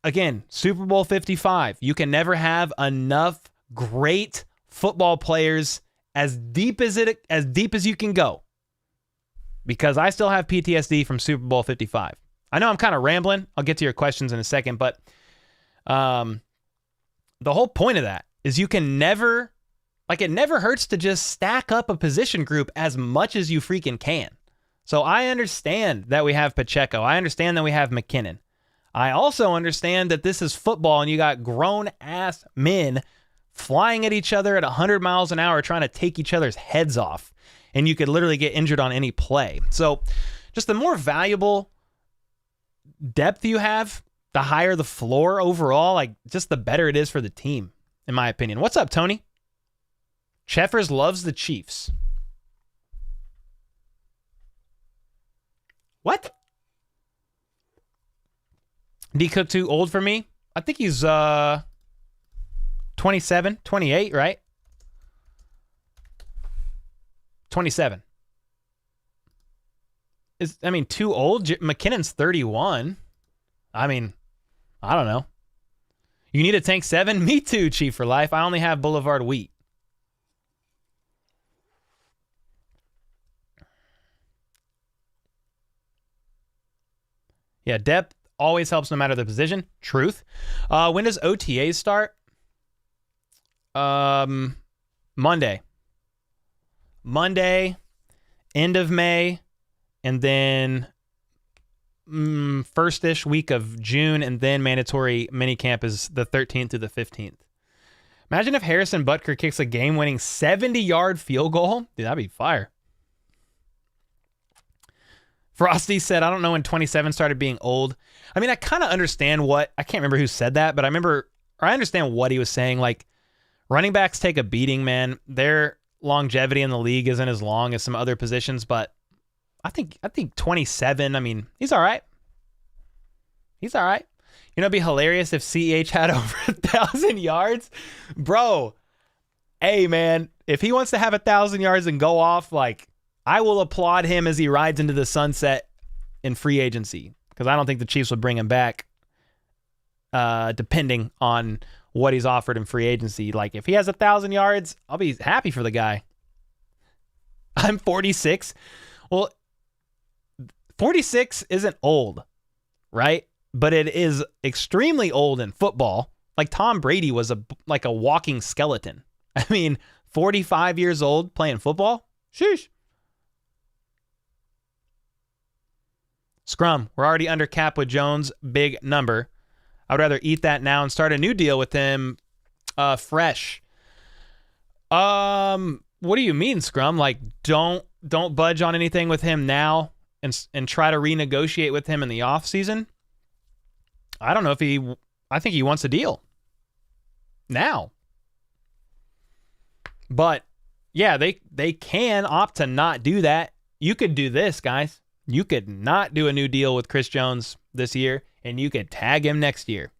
Again, Super Bowl 55. You can never have enough great football players as deep as you can go. Because I still have PTSD from Super Bowl 55. I know I'm kind of rambling. I'll get to your questions in a second, but the whole point of that is you can never, like, it never hurts to just stack up a position group as much as you freaking can. So I understand that we have Pacheco. I understand that we have McKinnon. I also understand that this is football and you got grown-ass men flying at each other at 100 miles an hour trying to take each other's heads off. And you could literally get injured on any play. So just the more valuable depth you have, the higher the floor overall, like, just the better it is for the team, in my opinion. What's up, Tony? Cheffers loves the Chiefs. What? D Cook too old for me? I think he's 27, 28, right? 27. Too old? McKinnon's 31. I mean, I don't know. You need a tank 7? Me too, Chief for life. I only have Boulevard Wheat. Yeah, depth always helps no matter the position. Truth. When does OTAs start? Monday, end of May, and then first-ish week of June, and then mandatory minicamp is the 13th to the 15th. Imagine if Harrison Butker kicks a game-winning 70-yard field goal. Dude, that'd be fire. Frosty said, I don't know when 27 started being old. I mean, I kind of understand I can't remember who said that, but I understand what he was saying. Like, running backs take a beating, man. Their longevity in the league isn't as long as some other positions, but I think 27, I mean, he's all right. He's all right. You know, it'd be hilarious if CH had over 1,000 yards. Bro, hey, man, if he wants to have 1,000 yards and go off, like, I will applaud him as he rides into the sunset in free agency, because I don't think the Chiefs would bring him back depending on what he's offered in free agency. Like, if he has 1,000 yards, I'll be happy for the guy. I'm 46. Well, 46 isn't old, right? But it is extremely old in football. Like, Tom Brady was like a walking skeleton. I mean, 45 years old playing football? Sheesh. Scrum, we're already under cap with Jones. Big number. I would rather eat that now and start a new deal with him fresh. What do you mean, Scrum? Like, don't budge on anything with him now and try to renegotiate with him in the offseason? I don't know if I think he wants a deal now. But yeah, they can opt to not do that. You could do this, guys. You could not do a new deal with Chris Jones this year, and you could tag him next year.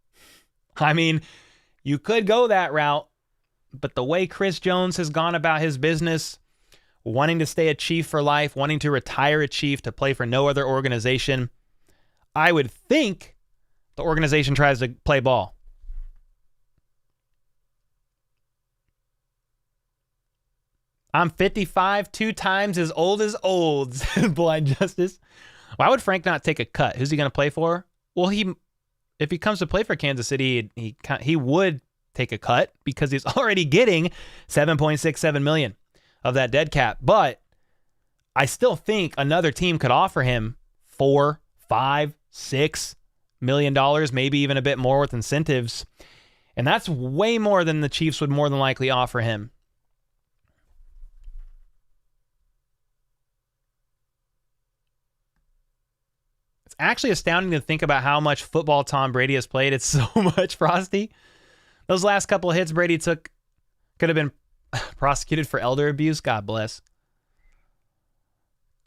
I mean, you could go that route, but the way Chris Jones has gone about his business, wanting to stay a Chief for life, wanting to retire a Chief to play for no other organization, I would think the organization tries to play ball. I'm 55, 2 times as old as old, said Blind Justice. Why would Frank not take a cut? Who's he going to play for? Well, if he comes to play for Kansas City, he would take a cut because he's already getting $7.67 million of that dead cap. But I still think another team could offer him $4, $5, $6 million, maybe even a bit more with incentives. And that's way more than the Chiefs would more than likely offer him. It's actually astounding to think about how much football Tom Brady has played. It's so much, Frosty. Those last couple of hits Brady took could have been prosecuted for elder abuse. God bless.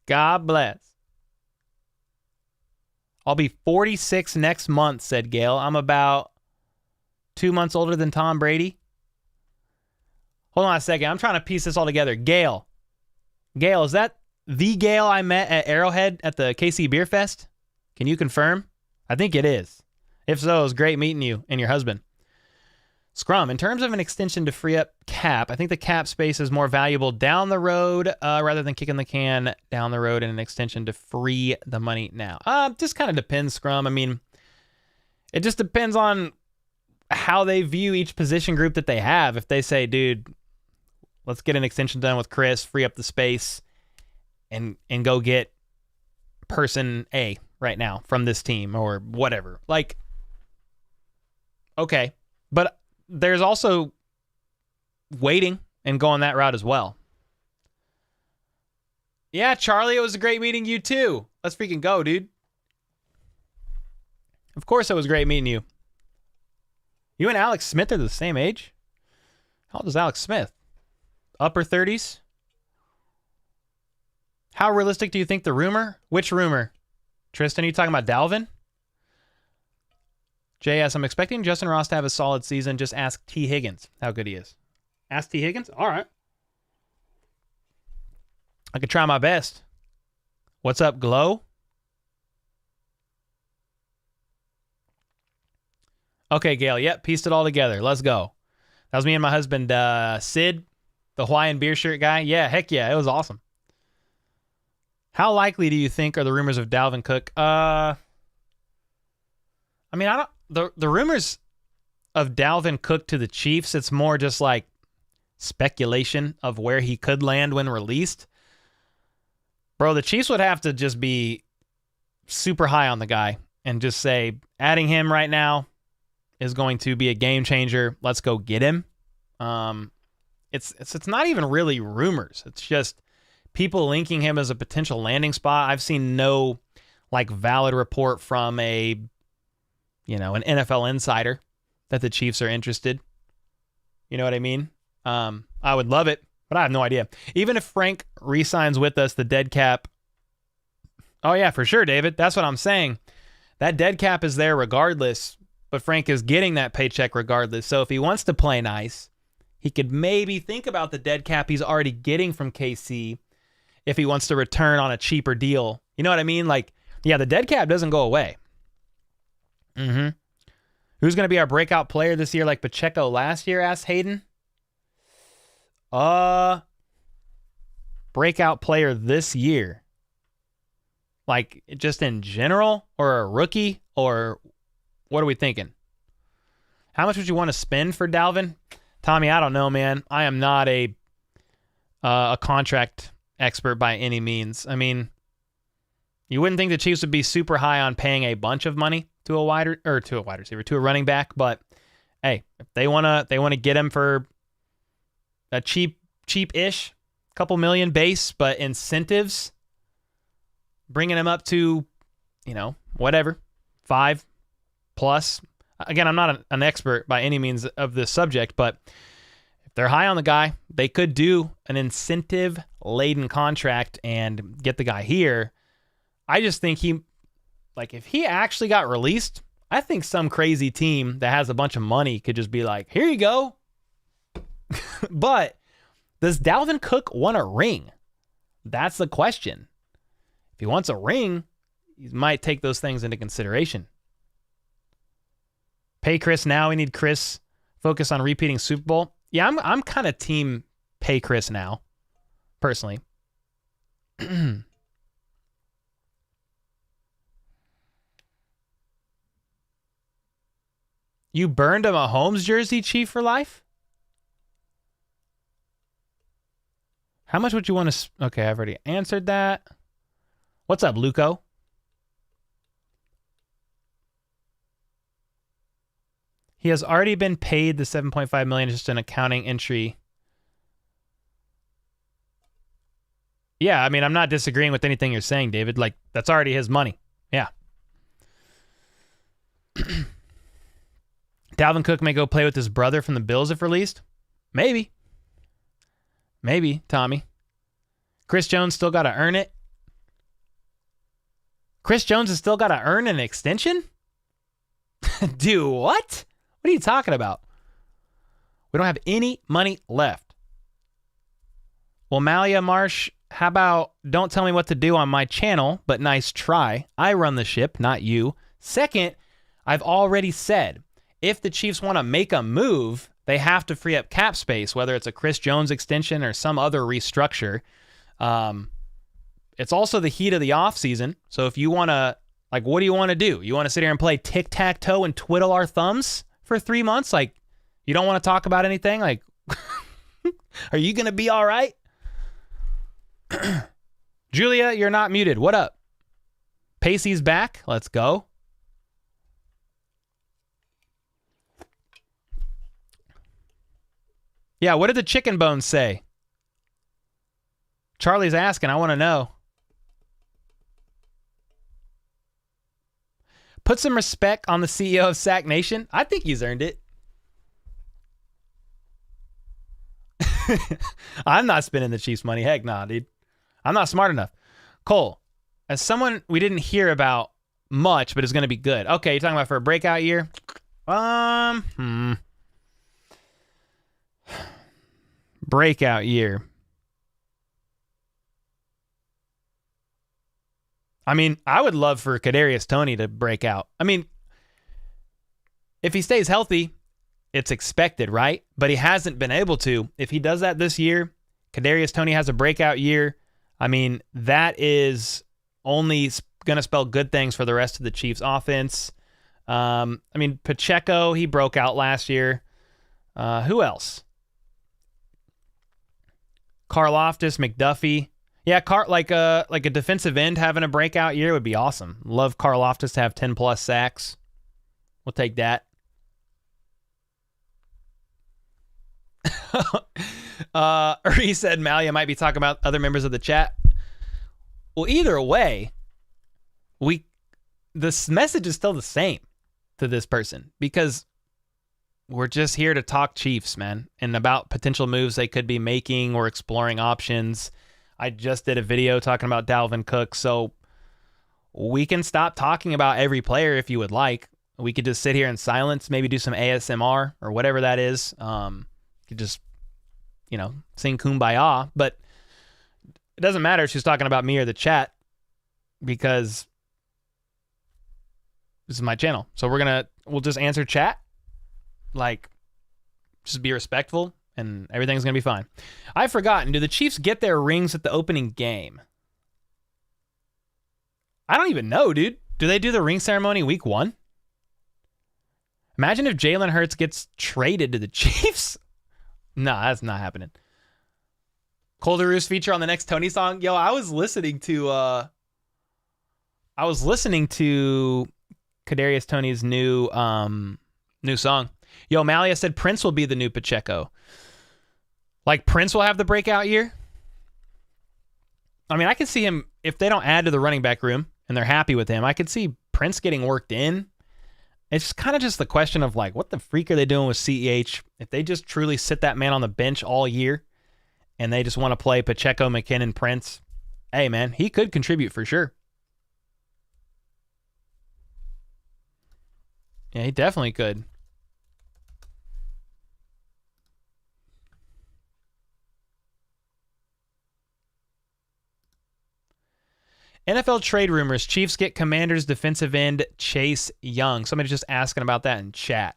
God bless. I'll be 46 next month, said Gail. I'm about 2 months older than Tom Brady. Hold on a second. I'm trying to piece this all together. Gail, is that the Gail I met at Arrowhead at the KC Beer Fest? Can you confirm? I think it is. If so, it was great meeting you and your husband. Scrum, in terms of an extension to free up cap, I think the cap space is more valuable down the road rather than kicking the can down the road in an extension to free the money now. Just kind of depends, Scrum. I mean, it just depends on how they view each position group that they have. If they say, dude, let's get an extension done with Chris, free up the space, and go get person A right now from this team or whatever. Like, okay. But there's also waiting and going that route as well. Yeah, Charlie, it was a great meeting you too. Let's freaking go, dude. Of course it was great meeting you. You and Alex Smith are the same age? How old is Alex Smith? Upper 30s? How realistic do you think the rumor? Which rumor? Tristan, are you talking about Dalvin? JS, I'm expecting Justin Ross to have a solid season. Just ask T. Higgins how good he is. Ask T. Higgins? All right. I could try my best. What's up, Glow? Okay, Gail. Yep, pieced it all together. Let's go. That was me and my husband, Sid, the Hawaiian beer shirt guy. Yeah, heck yeah. It was awesome. How likely do you think are the rumors of Dalvin Cook? I mean, the rumors of Dalvin Cook to the Chiefs, it's more just like speculation of where he could land when released. Bro, the Chiefs would have to just be super high on the guy and just say, adding him right now is going to be a game changer. Let's go get him. It's not even really rumors. It's just people linking him as a potential landing spot. I've seen no like valid report from an NFL insider that the Chiefs are interested. You know what I mean? I would love it, but I have no idea. Even if Frank re-signs with us, the dead cap. Oh yeah, for sure, David. That's what I'm saying. That dead cap is there regardless, but Frank is getting that paycheck regardless. So if he wants to play nice, he could maybe think about the dead cap he's already getting from KC if he wants to return on a cheaper deal. You know what I mean? Like, yeah, the dead cap doesn't go away. Mm-hmm. Who's going to be our breakout player this year like Pacheco last year, asked Hayden? Breakout player this year. Like, just in general? Or a rookie? Or what are we thinking? How much would you want to spend for Dalvin? Tommy, I don't know, man. I am not a contract expert by any means. I mean, you wouldn't think the Chiefs would be super high on paying a bunch of money to a wide receiver, to a running back, but hey, if they want to get him for a cheap-ish, couple million base, but incentives, bringing him up to, whatever, 5 plus. Again, I'm not an expert by any means of this subject, but if they're high on the guy, they could do an incentive-laden contract and get the guy here. I just think if he actually got released, I think some crazy team that has a bunch of money could just be like, here you go. But does Dalvin Cook want a ring? That's the question. If he wants a ring, he might take those things into consideration. Pay Chris now. We need Chris. Focus on repeating Super Bowl. Yeah, I'm kind of team pay Chris now, personally. You burned a Mahomes jersey, Chief, for life? How much would you want to... Okay, I've already answered that. What's up, Luco? He has already been paid the $7.5 million, just an accounting entry. Yeah, I mean, I'm not disagreeing with anything you're saying, David. Like, that's already his money. Yeah. Dalvin Cook may go play with his brother from the Bills if released. Maybe. Maybe, Tommy. Chris Jones still got to earn it. Chris Jones has still got to earn an extension? Do what? What are you talking about? We don't have any money left. Well, Malia Marsh, how about don't tell me what to do on my channel, but nice try. I run the ship, not you. Second, I've already said, if the Chiefs want to make a move, they have to free up cap space, whether it's a Chris Jones extension or some other restructure. It's also the heat of the offseason. So if you want to, like, what do you want to do? You want to sit here and play tic-tac-toe and twiddle our thumbs for 3 months? Like, you don't want to talk about anything? Like, are you going to be all right? Julia, you're not muted. What up? Pacey's back. Let's go. Yeah, what did the chicken bones say? Charlie's asking. I want to know. Put some respect on the CEO of Sack Nation. I think he's earned it. I'm not spending the Chiefs' money. Heck nah, dude. I'm not smart enough. Cole, as someone we didn't hear about much, but is going to be good. Okay, you're talking about for a breakout year? Breakout year. I mean, I would love for Kadarius Toney to break out. I mean, if he stays healthy, it's expected, right? But he hasn't been able to. If he does that this year, Kadarius Toney has a breakout year. I mean, that is only going to spell good things for the rest of the Chiefs offense. I mean, Pacheco, he broke out last year. Who else? Karlaftis, McDuffie. Yeah, like a defensive end having a breakout year would be awesome. Love Karlaftis to have 10 plus sacks. We'll take that. He said Malia might be talking about other members of the chat. Well, either way, this message is still the same to this person because we're just here to talk Chiefs, man, and about potential moves they could be making or exploring options. I just did a video talking about Dalvin Cook, so we can stop talking about every player if you would like. We could just sit here in silence, maybe do some ASMR or whatever that is. Could just, sing Kumbaya, but it doesn't matter if she's talking about me or the chat because this is my channel. So we'll just answer chat, like, just be respectful, and everything's going to be fine. I've forgotten, do the Chiefs get their rings at the opening game? I don't even know, dude. Do they do the ring ceremony week 1? Imagine if Jalen Hurts gets traded to the Chiefs. No, that's not happening. Cole DeRuse feature on the next Tony song. Yo, I was listening to Kadarius Toney's new song. Yo, Malia said Prince will be the new Pacheco. Like, Prince will have the breakout year? I mean, I could see him, if they don't add to the running back room and they're happy with him, I could see Prince getting worked in. It's kind of just the question of, like, what the freak are they doing with CEH? If they just truly sit that man on the bench all year and they just want to play Pacheco, McKinnon, Prince, hey, man, he could contribute for sure. Yeah, he definitely could. NFL trade rumors. Chiefs get Commanders defensive end Chase Young. Somebody's just asking about that in chat.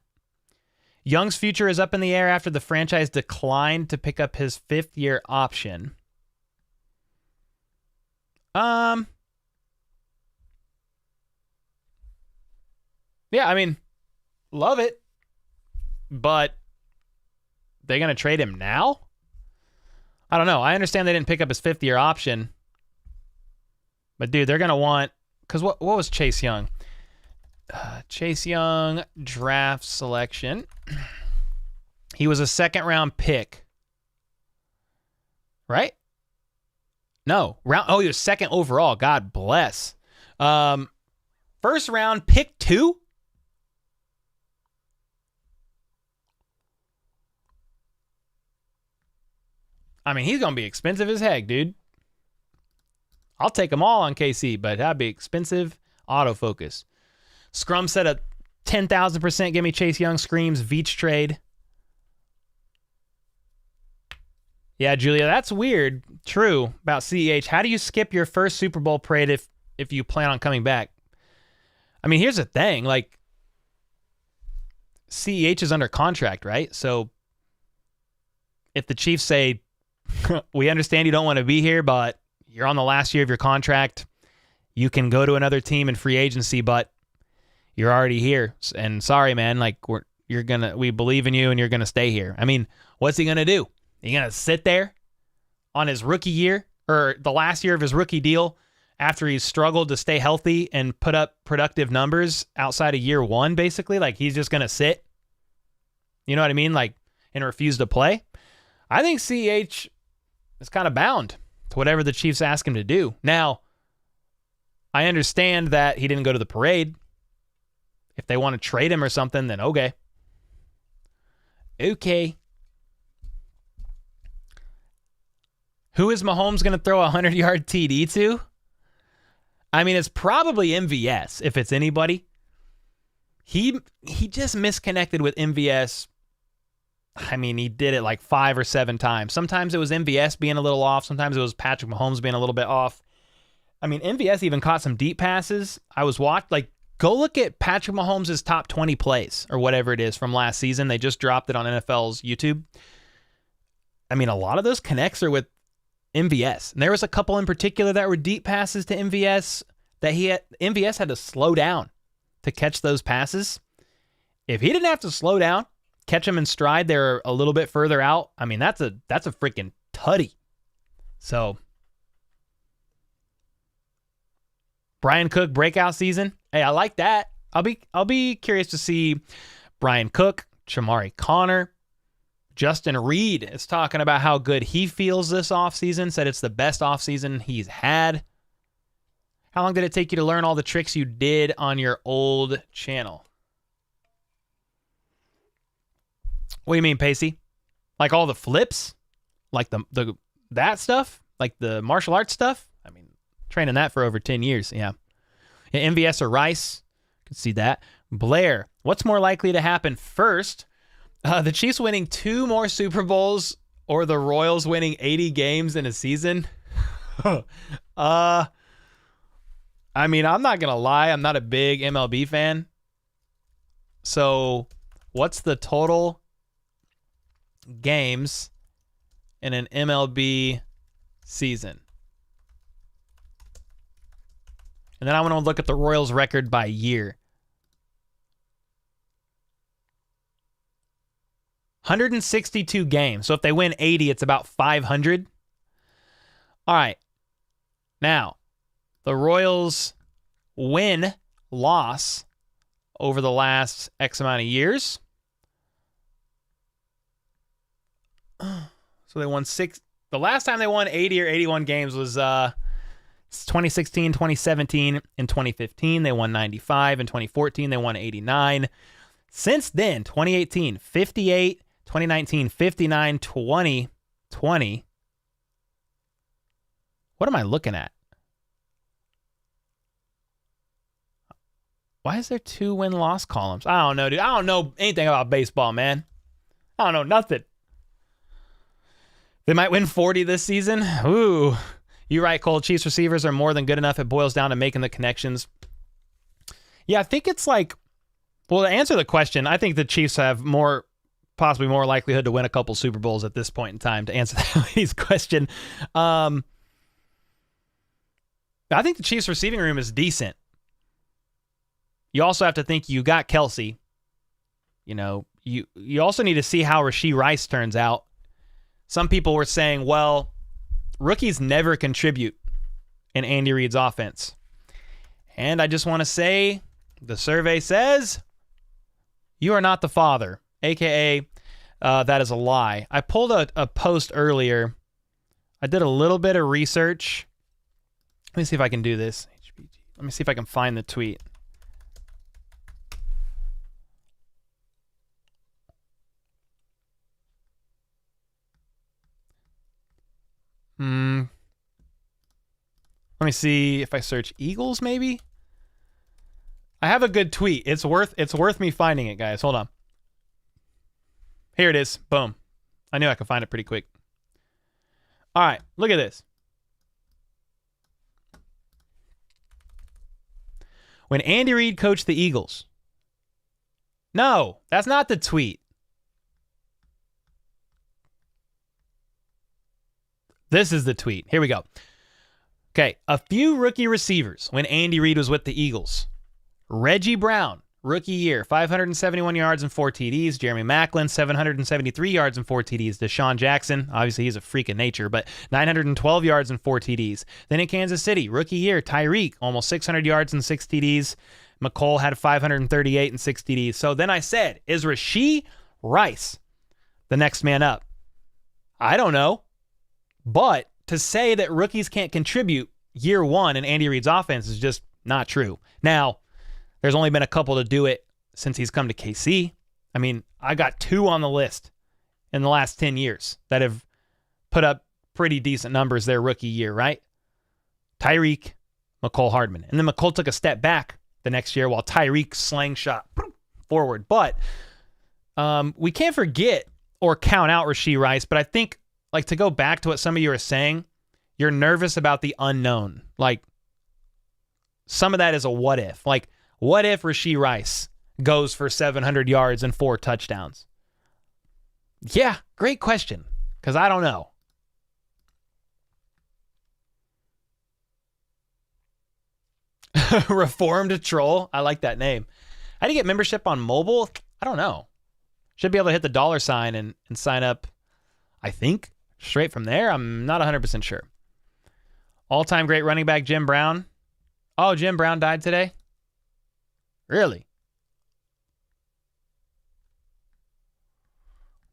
Young's future is up in the air after the franchise declined to pick up his 5th-year option. Yeah, I mean, love it. But they're going to trade him now? I don't know. I understand they didn't pick up his 5th-year option. But, dude, they're going to want... Because what was Chase Young? Chase Young draft selection. He was a second-round pick. Right? No. He was second overall. God bless. First round, pick 2? I mean, he's going to be expensive as heck, dude. I'll take them all on KC, but that'd be expensive. Autofocus. Scrum said a 10,000% give me Chase Young screams Veach trade. Yeah, Julia, that's weird. True about CEH. How do you skip your first Super Bowl parade if you plan on coming back? I mean, here's the thing. Like, CEH is under contract, right? So if the Chiefs say, we understand you don't want to be here, but you're on the last year of your contract, you can go to another team in free agency, but you're already here. And sorry, man, like we believe in you and you're going to stay here. I mean, what's he going to do? He going to sit there on his rookie year or the last year of his rookie deal after he's struggled to stay healthy and put up productive numbers outside of year 1, basically? Like, he's just going to sit, you know what I mean? Like, and refuse to play? I think CH is kind of bound to whatever the Chiefs ask him to do. Now, I understand that he didn't go to the parade. If they want to trade him or something, then okay. Okay. Who is Mahomes going to throw a 100-yard TD to? I mean, it's probably MVS, if it's anybody. He just misconnected with MVS. I mean, he did it like 5 or 7 times. Sometimes it was MVS being a little off. Sometimes it was Patrick Mahomes being a little bit off. I mean, MVS even caught some deep passes. Go look at Patrick Mahomes' top 20 plays or whatever it is from last season. They just dropped it on NFL's YouTube. I mean, a lot of those connects are with MVS. And there was a couple in particular that were deep passes to MVS that MVS had to slow down to catch those passes. If he didn't have to slow down, catch them in stride, they're a little bit further out. I mean, that's a freaking tutty. So, Brian Cook breakout season. Hey, I like that. I'll be curious to see Brian Cook, Chamari Connor. Justin Reed is talking about how good he feels this offseason, said it's the best offseason he's had. How long did it take you to learn all the tricks you did on your old channel? What do you mean, Pacey? Like all the flips? Like that stuff? Like the martial arts stuff? I mean, training that for over 10 years, yeah. MVS or Rice, could see that. Blair, what's more likely to happen first? The Chiefs winning 2 more Super Bowls or the Royals winning 80 games in a season? I mean, I'm not going to lie. I'm not a big MLB fan. So what's the total games in an MLB season? And then I want to look at the Royals record by year. 162 games. So if they win 80, it's about 500. All right. Now, the Royals win-loss over the last X amount of years. So they won 6. The last time they won 80 or 81 games was 2016, 2017, and 2015. They won 95. In 2014, they won 89. Since then, 2018, 58. 2019, 59, 2020. What am I looking at? Why is there 2 win-loss columns? I don't know, dude. I don't know anything about baseball, man. I don't know nothing. They might win 40 this season. Ooh. You're right, Cole. Chiefs receivers are more than good enough. It boils down to making the connections. Yeah, I think it's like, well, to answer the question, I think the Chiefs have possibly more likelihood to win a couple Super Bowls at this point in time, to answer that lady's question. I think the Chiefs receiving room is decent. You also have to think you got Kelsey. You know, you also need to see how Rashee Rice turns out. Some people were saying, well, rookies never contribute in Andy Reid's offense. And I just want to say, The survey says you are not the father, a.k.a. That is a lie. I pulled a post earlier. I did a little bit of research. Let me see if I can do this. Let me see if I can find the tweet. Let me see if I search Eagles, maybe. I have a good tweet. It's worth me finding it, guys. Hold on. Here it is. Boom. I knew I could find it pretty quick. All right, look at this. When Andy Reid coached the Eagles. No, that's not the tweet. This is the tweet. Here we go. Okay, a few rookie receivers when Andy Reid was with the Eagles. Reggie Brown, rookie year, 571 yards and 4 TDs. Jeremy Maclin, 773 yards and 4 TDs. Deshaun Jackson, obviously he's a freak of nature, but 912 yards and 4 TDs. Then in Kansas City, rookie year, Tyreek, almost 600 yards and 6 TDs. McCole had 538 and 6 TDs. So then I said, is Rashee Rice the next man up? I don't know. But to say that rookies can't contribute year one in Andy Reid's offense is just not true. Now, there's only been a couple to do it since he's come to KC. I mean, I got 2 on the list in the last 10 years that have put up pretty decent numbers their rookie year, right? Tyreek, McCole Hardman. And then McCole took a step back the next year while Tyreek slingshot forward. But we can't forget or count out Rashee Rice, but I think, like, to go back to what some of you are saying, you're nervous about the unknown. Like, some of that is a what if. Like, what if Rashee Rice goes for 700 yards and 4 touchdowns? Yeah, great question, because I don't know. Reformed Troll. I like that name. How do you get membership on mobile? I don't know. Should be able to hit the $sign and sign up, I think, straight from there. I'm not 100% sure. All-time great running back Jim Brown. Oh, Jim Brown died today? Really?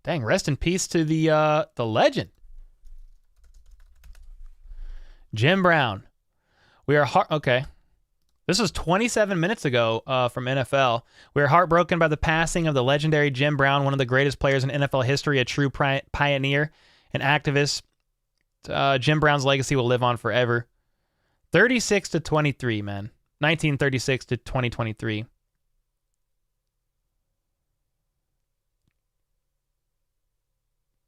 Dang, rest in peace to the legend. Jim Brown. We are okay. This was 27 minutes ago from NFL. We are heartbroken by the passing of the legendary Jim Brown, one of the greatest players in NFL history, a true pioneer and activist. Jim Brown's legacy will live on forever. 36-23, man. 1936 to 2023.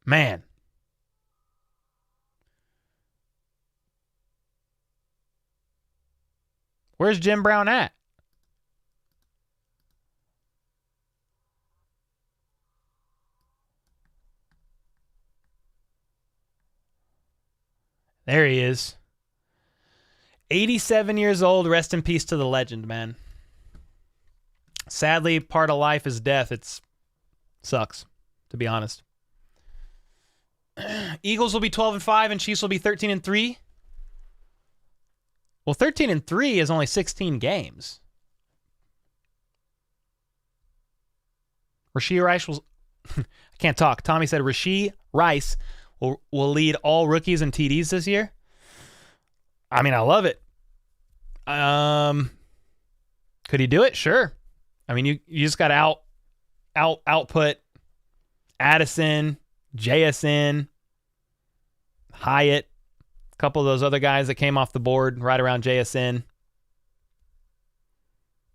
Man. Where's Jim Brown at? There he is. 87 years old. Rest in peace to the legend, man. Sadly, part of life is death. It sucks, to be honest. Eagles will be 12-5 and Chiefs will be 13-3. Well, 13-3 is only 16 games. Rashee Rice will... I can't talk. Tommy said Rashee Rice will lead all rookies in TDs this year. I mean, I love it. Could he do it? Sure. I mean, you just got to output Addison, JSN, Hyatt, a couple of those other guys that came off the board right around JSN.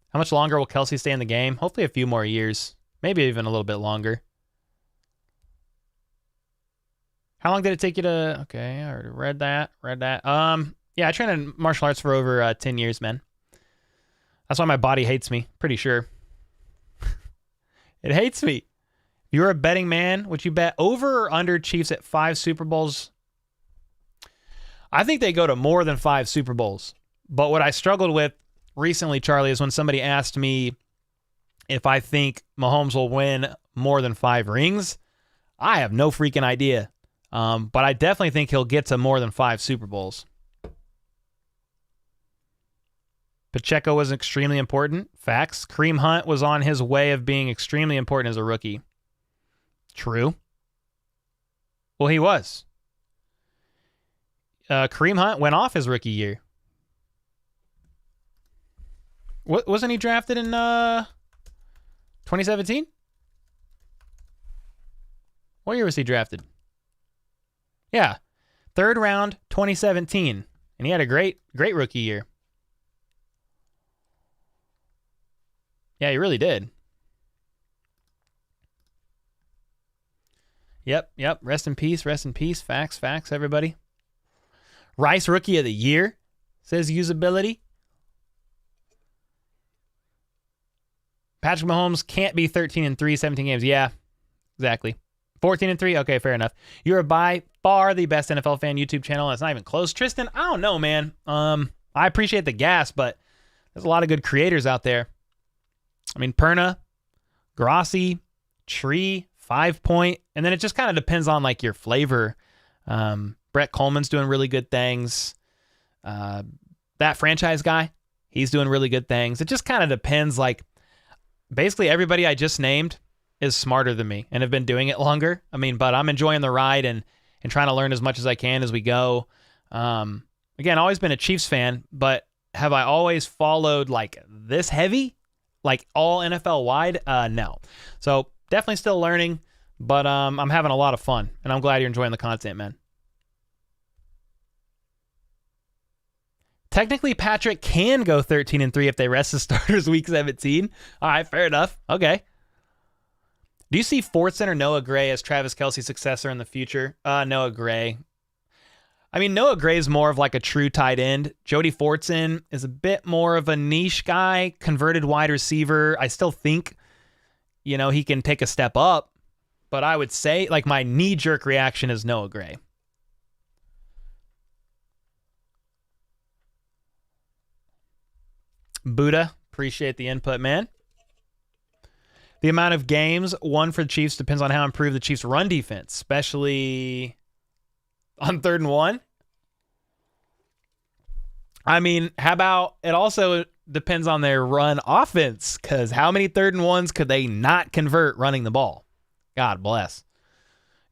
How much longer will Kelsey stay in the game? Hopefully a few more years. Maybe even a little bit longer. How long did it take you to... Okay, I already read that. Yeah, I trained in martial arts for over 10 years, man. That's why my body hates me, pretty sure. It hates me. If you're a betting man, would you bet over or under Chiefs at 5 Super Bowls? I think they go to more than 5 Super Bowls. But what I struggled with recently, Charlie, is when somebody asked me if I think Mahomes will win more than 5 rings. I have no freaking idea. But I definitely think he'll get to more than 5 Super Bowls. Pacheco was extremely important. Facts. Kareem Hunt was on his way of being extremely important as a rookie. True. Well, he was. Kareem Hunt went off his rookie year. Wasn't he drafted in 2017? What year was he drafted? Yeah. 3rd round, 2017. And he had a great rookie year. Yeah, he really did. Yep. Rest in peace. Facts, everybody. Rice Rookie of the Year, says usability. Patrick Mahomes can't be 13-3, 17 games. Yeah, exactly. 14-3? Okay, fair enough. You're by far the best NFL fan YouTube channel. It's not even close. Tristan, I don't know, man. I appreciate the gas, but there's a lot of good creators out there. I mean, Perna, Grossi, Tree, 5 Point, and then it just kind of depends on like your flavor. Brett Coleman's doing really good things. That franchise guy, he's doing really good things. It just kind of depends. Like, basically everybody I just named is smarter than me and have been doing it longer. I mean, but I'm enjoying the ride and trying to learn as much as I can as we go. Again, always been a Chiefs fan, but have I always followed like this heavy? Like all NFL wide? No. So definitely still learning, but I'm having a lot of fun, and I'm glad you're enjoying the content, man. Technically, Patrick can go 13-3 if they rest his starters week 17. All right, fair enough. Okay. Do you see Fortson or Noah Gray as Travis Kelce's successor in the future? Noah Gray. I mean, Noah Gray is more of like a true tight end. Jody Fortson is a bit more of a niche guy, converted wide receiver. I still think, he can take a step up, but I would say like my knee-jerk reaction is Noah Gray. Buddha, appreciate the input, man. The amount of games won for the Chiefs depends on how improved the Chiefs' run defense, especially on 3rd and 1. I mean, how about it also depends on their run offense, because how many 3rd and 1s could they not convert running the ball? God bless.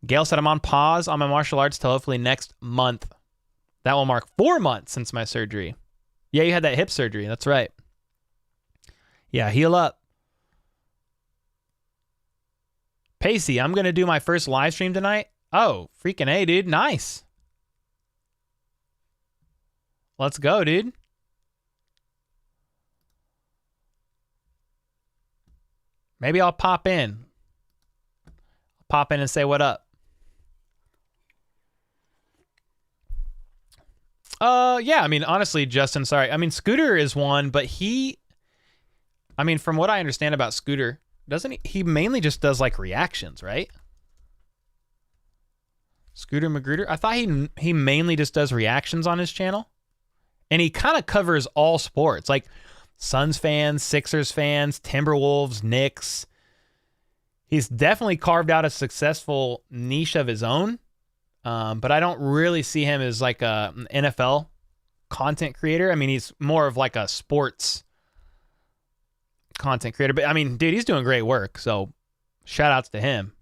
Gail said, I'm on pause on my martial arts till hopefully next month. That will mark 4 months since my surgery. Yeah, you had that hip surgery. That's right. Yeah, heal up. Pacey, I'm going to do my first live stream tonight. Oh, freaking A, dude. Nice. Let's go, dude. Maybe I'll pop in. Pop in and say what up. Yeah, I mean, honestly, Justin, sorry. I mean, Scooter is one, but from what I understand about Scooter, doesn't he mainly just does like reactions, right? Scooter Magruder? I thought he mainly just does reactions on his channel. And he kind of covers all sports, like Suns fans, Sixers fans, Timberwolves, Knicks. He's definitely carved out a successful niche of his own. But I don't really see him as like an NFL content creator. I mean, he's more of like a sports content creator. But I mean, dude, he's doing great work. So shout outs to him.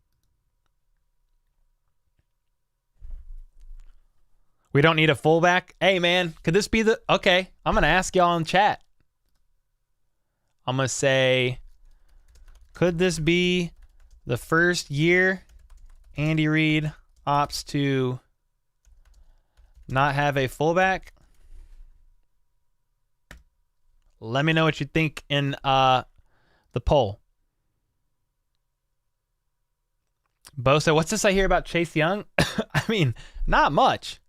We don't need a fullback. Hey, man, could this be the... Okay, I'm going to ask y'all in chat. I'm going to say, could this be the first year Andy Reid opts to not have a fullback? Let me know what you think in the poll. Bo said, what's this I hear about Chase Young? I mean, not much.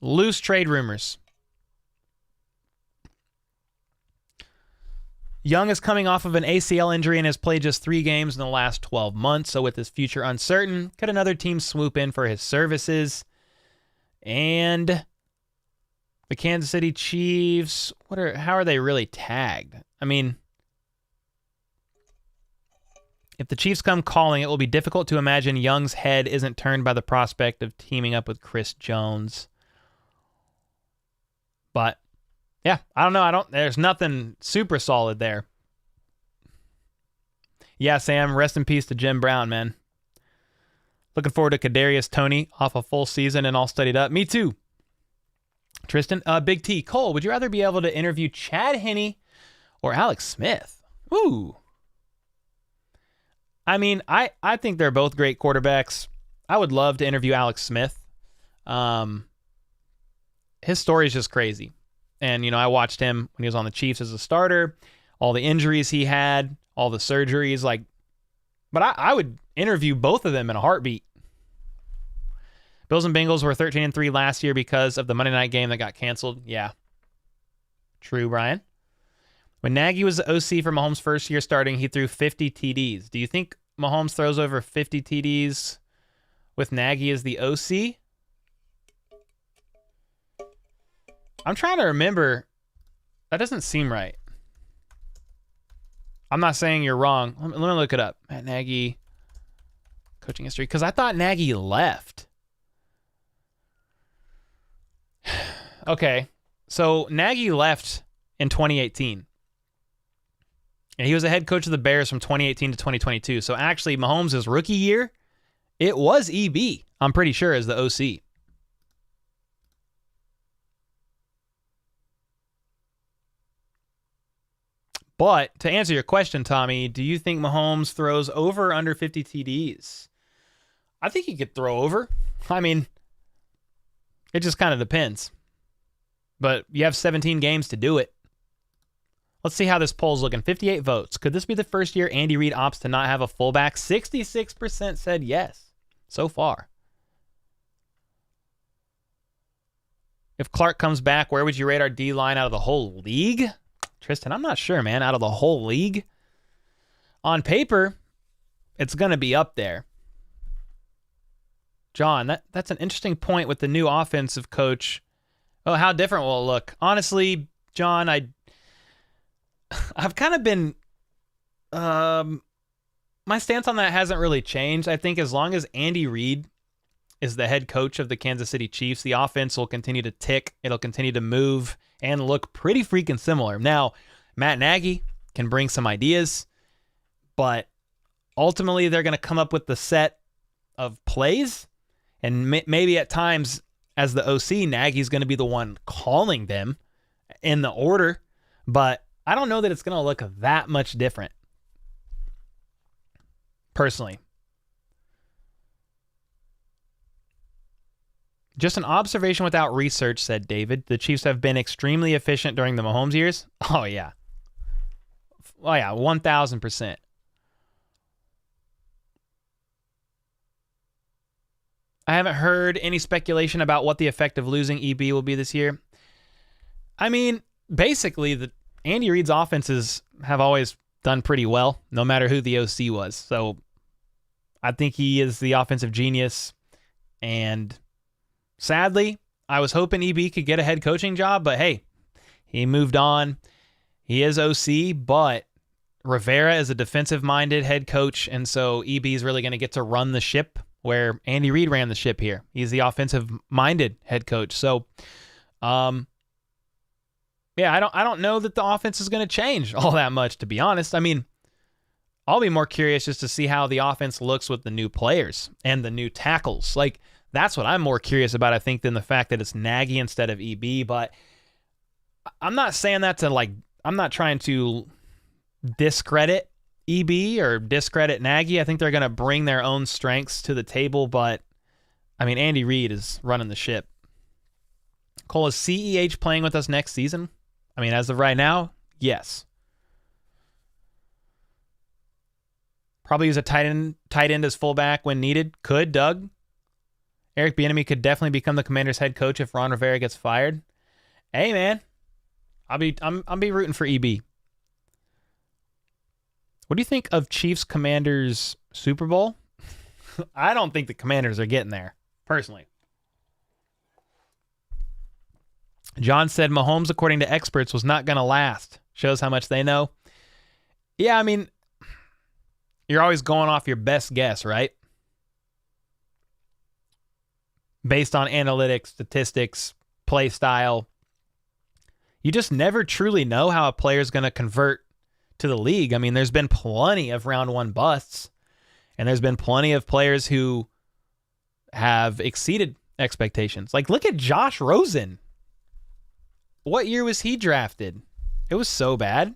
Loose trade rumors. Young is coming off of an ACL injury and has played just 3 games in the last 12 months. So with his future uncertain, could another team swoop in for his services? And the Kansas City Chiefs, how are they really tagged? I mean, if the Chiefs come calling, it will be difficult to imagine Young's head isn't turned by the prospect of teaming up with Chris Jones. But yeah, I don't know. There's nothing super solid there. Yeah, Sam, rest in peace to Jim Brown, man. Looking forward to Kadarius Toney off a full season and all studied up. Me too. Tristan, Big T, Cole, would you rather be able to interview Chad Henne or Alex Smith? Ooh. I mean, I think they're both great quarterbacks. I would love to interview Alex Smith. His story is just crazy. And, I watched him when he was on the Chiefs as a starter, all the injuries he had, all the surgeries. But I would interview both of them in a heartbeat. Bills and Bengals were 13-3 last year because of the Monday night game that got canceled. Yeah. True, Brian. When Nagy was the OC for Mahomes' first year starting, he threw 50 TDs. Do you think Mahomes throws over 50 TDs with Nagy as the OC? I'm trying to remember. That doesn't seem right. I'm not saying you're wrong. Let me look it up. Matt Nagy, coaching history. Because I thought Nagy left. Okay. So Nagy left in 2018. And he was the head coach of the Bears from 2018 to 2022. So actually, Mahomes' rookie year, it was EB, I'm pretty sure, as the OC. But to answer your question, Tommy, do you think Mahomes throws over or under 50 TDs? I think he could throw over. I mean, it just kind of depends. But you have 17 games to do it. Let's see how this poll's looking. 58 votes. Could this be the first year Andy Reid opts to not have a fullback? 66% said yes so far. If Clark comes back, where would you rate our D-line out of the whole league? Tristan, I'm not sure, man. Out of the whole league? On paper, it's going to be up there. John, that's an interesting point with the new offensive coach. Oh, how different will it look? Honestly, John, I've kind of been... my stance on that hasn't really changed. I think as long as Andy Reid is the head coach of the Kansas City Chiefs, the offense will continue to tick. It'll continue to move and look pretty freaking similar. Now, Matt Nagy can bring some ideas, but ultimately they're going to come up with the set of plays, and maybe at times as the OC, Nagy's going to be the one calling them in the order, but I don't know that it's going to look that much different, personally. Just an observation without research, said David. The Chiefs have been extremely efficient during the Mahomes years. Oh, yeah. 1,000%. I haven't heard any speculation about what the effect of losing EB will be this year. I mean, basically, the Andy Reid's offenses have always done pretty well, no matter who the OC was. So I think he is the offensive genius, and sadly, I was hoping EB could get a head coaching job, but hey, he moved on. He is OC, but Rivera is a defensive-minded head coach, and so EB is really going to get to run the ship where Andy Reid ran the ship here. He's the offensive-minded head coach. So, yeah, I don't know that the offense is going to change all that much, to be honest. I mean, I'll be more curious just to see how the offense looks with the new players and the new tackles. Like, that's what I'm more curious about, I think, than the fact that it's Nagy instead of EB. But I'm not saying that to, I'm not trying to discredit EB or discredit Nagy. I think they're going to bring their own strengths to the table. But, I mean, Andy Reid is running the ship. Cole, is CEH playing with us next season? I mean, as of right now, yes. Probably use a tight end as fullback when needed. Could, Doug. Eric Bieniemy could definitely become the Commanders' head coach if Ron Rivera gets fired. Hey, man, I'll be rooting for EB. What do you think of Chiefs Commanders Super Bowl? I don't think the Commanders are getting there, personally. John said Mahomes, according to experts, was not going to last. Shows how much they know. Yeah, I mean, you're always going off your best guess, right? Based on analytics, statistics, play style. You just never truly know how a player is going to convert to the league. I mean, there's been plenty of round one busts, and there's been plenty of players who have exceeded expectations. Like, look at Josh Rosen. What year was he drafted? It was so bad.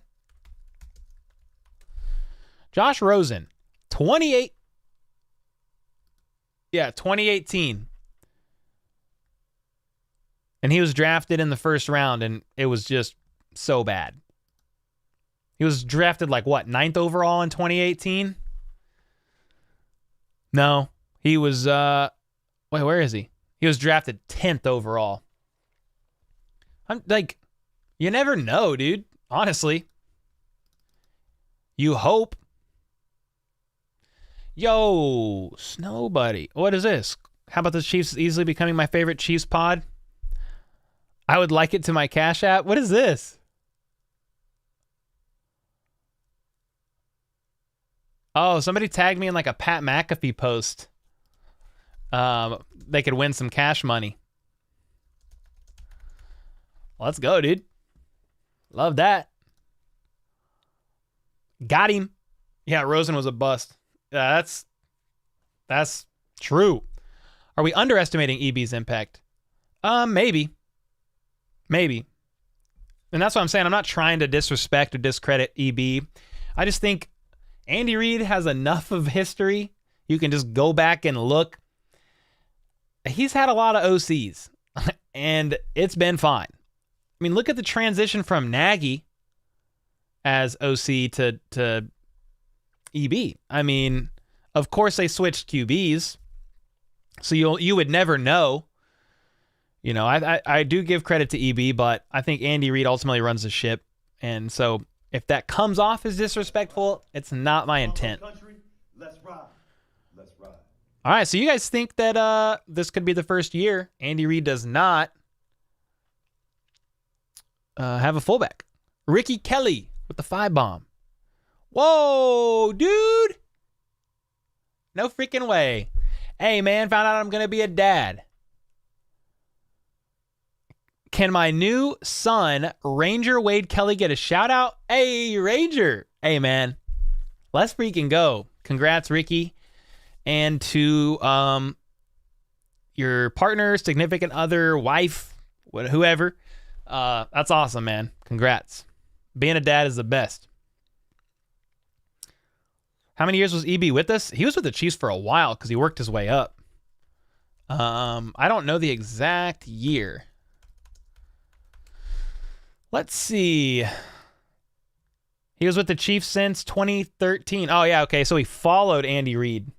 Josh Rosen, 2018. And he was drafted in the first round, and it was just so bad. He was drafted like, what, 9th overall in 2018? No, he was, wait, where is he? He was drafted 10th overall. I'm like, you never know, dude. Honestly. You hope. Yo, Snow Buddy. What is this? How about the Chiefs easily becoming my favorite Chiefs pod? I would like it to my Cash App. What is this? Oh, somebody tagged me in like a Pat McAfee post. They could win some cash money. Let's go, dude. Love that. Got him. Yeah, Rosen was a bust. That's true. Are we underestimating EB's impact? Maybe. And that's what I'm saying. I'm not trying to disrespect or discredit EB. I just think Andy Reid has enough of history. You can just go back and look. He's had a lot of OCs, and it's been fine. I mean, look at the transition from Nagy as OC to EB. I mean, of course they switched QBs, so you would never know. You know, I do give credit to EB, but I think Andy Reid ultimately runs the ship, and so if that comes off as disrespectful, it's not my intent. Let's ride. All right, so you guys think that this could be the first year Andy Reid does not have a fullback. Ricky Kelly with the 5-bomb. Whoa, dude. No freaking way. Hey, man, found out I'm going to be a dad. Can my new son, Ranger Wade Kelly, get a shout out? Hey, Ranger. Hey, man. Let's freaking go. Congrats, Ricky. And to your partner, significant other, wife, whoever. That's awesome, man. Congrats. Being a dad is the best. How many years was EB with us? He was with the Chiefs for a while because he worked his way up. I don't know the exact year. Let's see. He was with the Chiefs since 2013. Oh, yeah, okay. So he followed Andy Reid.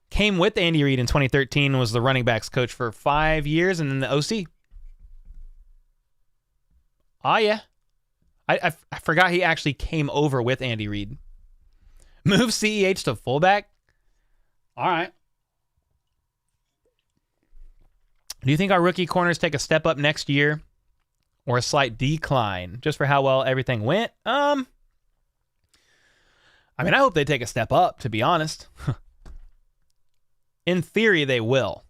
Came with Andy Reid in 2013 and was the running backs coach for 5 years and then the OC. Oh, yeah. I forgot he actually came over with Andy Reid. Move CEH to fullback? All right. Do you think our rookie corners take a step up next year or a slight decline just for how well everything went? I mean, I hope they take a step up, to be honest. In theory, they will.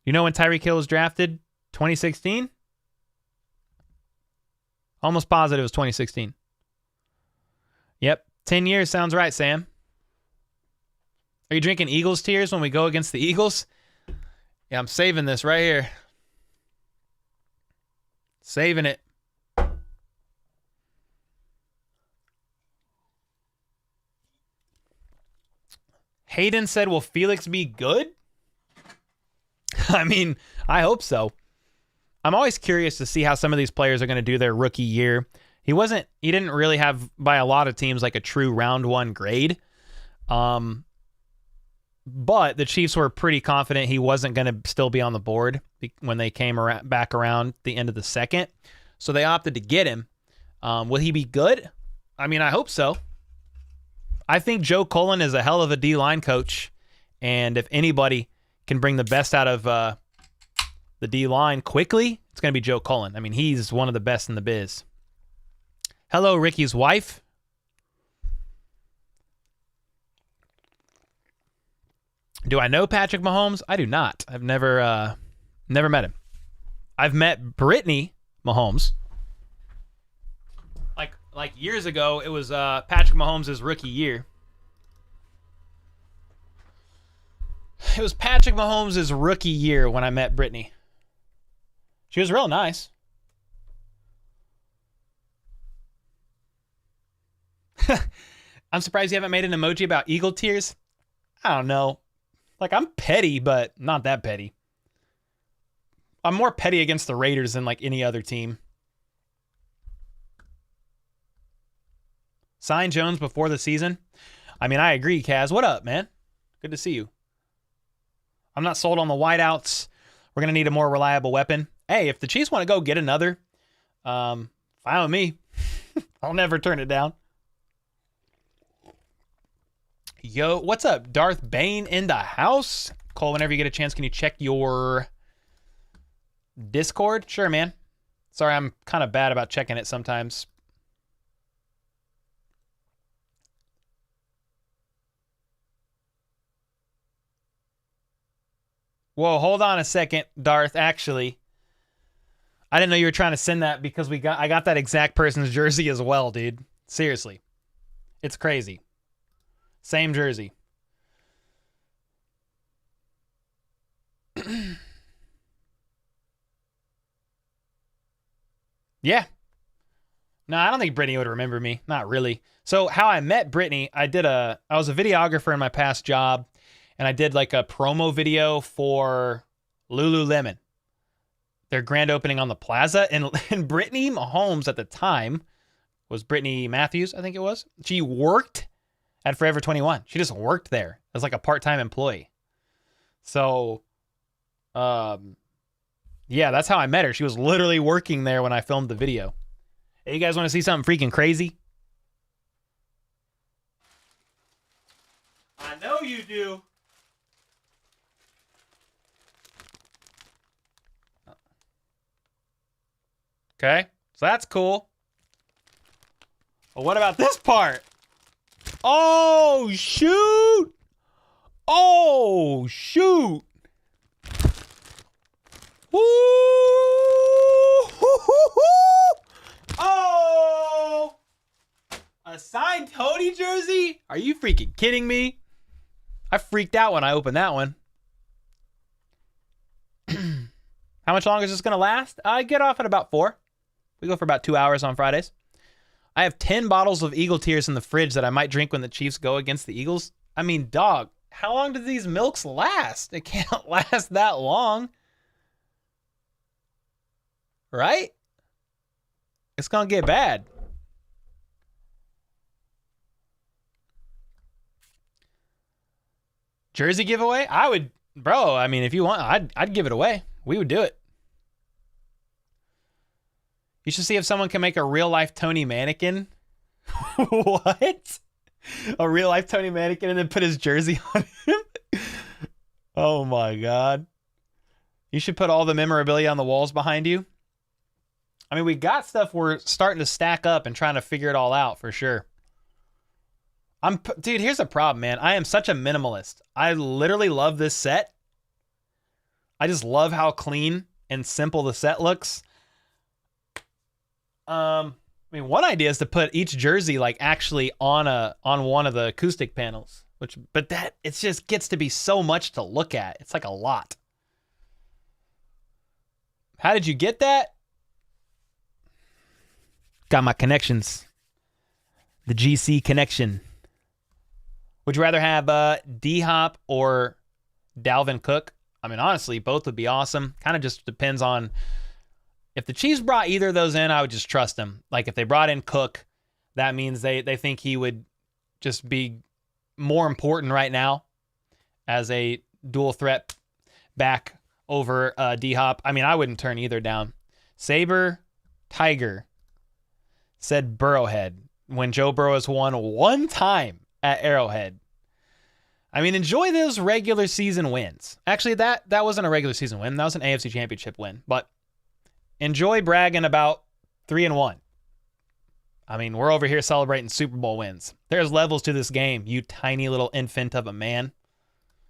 You know when Tyreek Hill was drafted? 2016? Almost positive it was 2016. Yep. 10 years sounds right, Sam. Are you drinking Eagles tears when we go against the Eagles? Yeah, I'm saving this right here. Saving it. Hayden said, will Felix be good? I mean, I hope so. I'm always curious to see how some of these players are going to do their rookie year. He didn't really have, by a lot of teams, like a true round one grade. But the Chiefs were pretty confident he wasn't going to still be on the board when they came back around the end of the second. So they opted to get him. Will he be good? I mean, I hope so. I think Joe Cullen is a hell of a D-line coach. And if anybody can bring the best out of the D-line quickly, it's going to be Joe Cullen. I mean, he's one of the best in the biz. Hello, Ricky's wife. Do I know Patrick Mahomes? I do not. I've never met him. I've met Brittany, Mahomes. Like years ago, it was Patrick Mahomes' rookie year. It was Patrick Mahomes' rookie year when I met Brittany. She was real nice. I'm surprised you haven't made an emoji about Eagle tears. I don't know. Like, I'm petty, but not that petty. I'm more petty against the Raiders than like any other team. Sign Jones before the season. I mean, I agree, Kaz. What up, man? Good to see you. I'm not sold on the wideouts. We're going to need a more reliable weapon. Hey, if the Chiefs want to go get another, fine with me. I'll never turn it down. Yo, what's up? Darth Bane in the house. Cole, whenever you get a chance, can you check your Discord? Sure, man. Sorry, I'm kind of bad about checking it sometimes. Whoa, hold on a second, Darth. Actually, I didn't know you were trying to send that because I got that exact person's jersey as well, dude. Seriously. It's crazy. Same jersey. Yeah. No, I don't think Brittany would remember me. Not really. So how I met Brittany, I was a videographer in my past job, and I did like a promo video for Lululemon. Their grand opening on the plaza. And Brittany Mahomes at the time was Brittany Matthews, I think it was. She worked at Forever 21. She just worked there as like a part-time employee. So, yeah, that's how I met her. She was literally working there when I filmed the video. Hey, you guys want to see something freaking crazy? I know you do. Okay, so that's cool. Well, what about this part? Oh, shoot! Oh, shoot! Woo! Oh! A signed Tony jersey? Are you freaking kidding me? I freaked out when I opened that one. How much longer is this going to last? I get off at about 4. We go for about 2 hours on Fridays. I have 10 bottles of Eagle Tears in the fridge that I might drink when the Chiefs go against the Eagles. I mean, dog, how long do these milks last? It can't last that long. Right? It's going to get bad. Jersey giveaway? I would, bro, I mean, if you want, I'd give it away. We would do it. You should see if someone can make a real-life Tony mannequin. What? A real-life Tony mannequin and then put his jersey on him? Oh, my God. You should put all the memorabilia on the walls behind you. I mean, we got stuff we're starting to stack up and trying to figure it all out for sure. Dude, here's the problem, man. I am such a minimalist. I literally love this set. I just love how clean and simple the set looks. I mean, one idea is to put each jersey like actually on one of the acoustic panels, but it just gets to be so much to look at. It's like a lot. How did you get that? Got my connections. The GC connection. Would you rather have D-Hop or Dalvin Cook? I mean, honestly, both would be awesome. Kind of just depends on. If the Chiefs brought either of those in, I would just trust them. Like if they brought in Cook, that means they think he would just be more important right now as a dual threat back over D-Hop. I mean, I wouldn't turn either down. Saber Tiger said Burrowhead when Joe Burrow has won one time at Arrowhead. I mean, enjoy those regular season wins. Actually, that wasn't a regular season win. That was an AFC Championship win. But enjoy bragging about 3-1. I mean, we're over here celebrating Super Bowl wins. There's levels to this game, you tiny little infant of a man.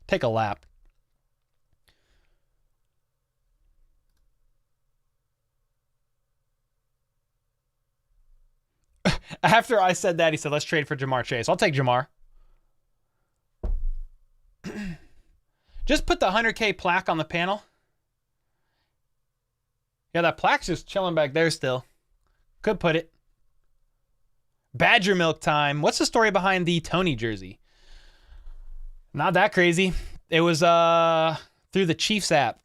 Take a lap. After I said that, he said, let's trade for Jamar Chase. I'll take Jamar. Just put the 100K plaque on the panel. Yeah, that plaque's just chilling back there still. Could put it. Badger milk time. What's the story behind the Tony jersey? Not that crazy. It was through the Chiefs app.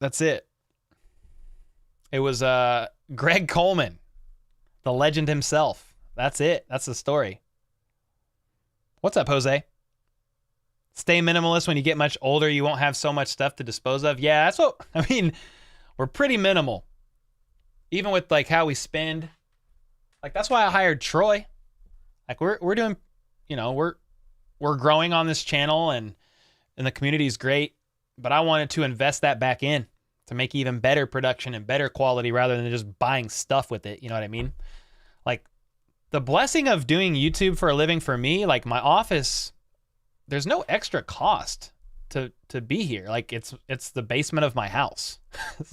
That's it. It was Greg Coleman, the legend himself. That's it. That's the story. What's up, Jose? Stay minimalist. When you get much older, you won't have so much stuff to dispose of. Yeah, that's what I mean. We're pretty minimal. Even with like how we spend. Like that's why I hired Troy. Like we're doing, you know, we're growing on this channel and the community is great, but I wanted to invest that back in to make even better production and better quality rather than just buying stuff with it. You know what I mean? Like the blessing of doing YouTube for a living for me, like my office, there's no extra cost to be here. Like it's the basement of my house.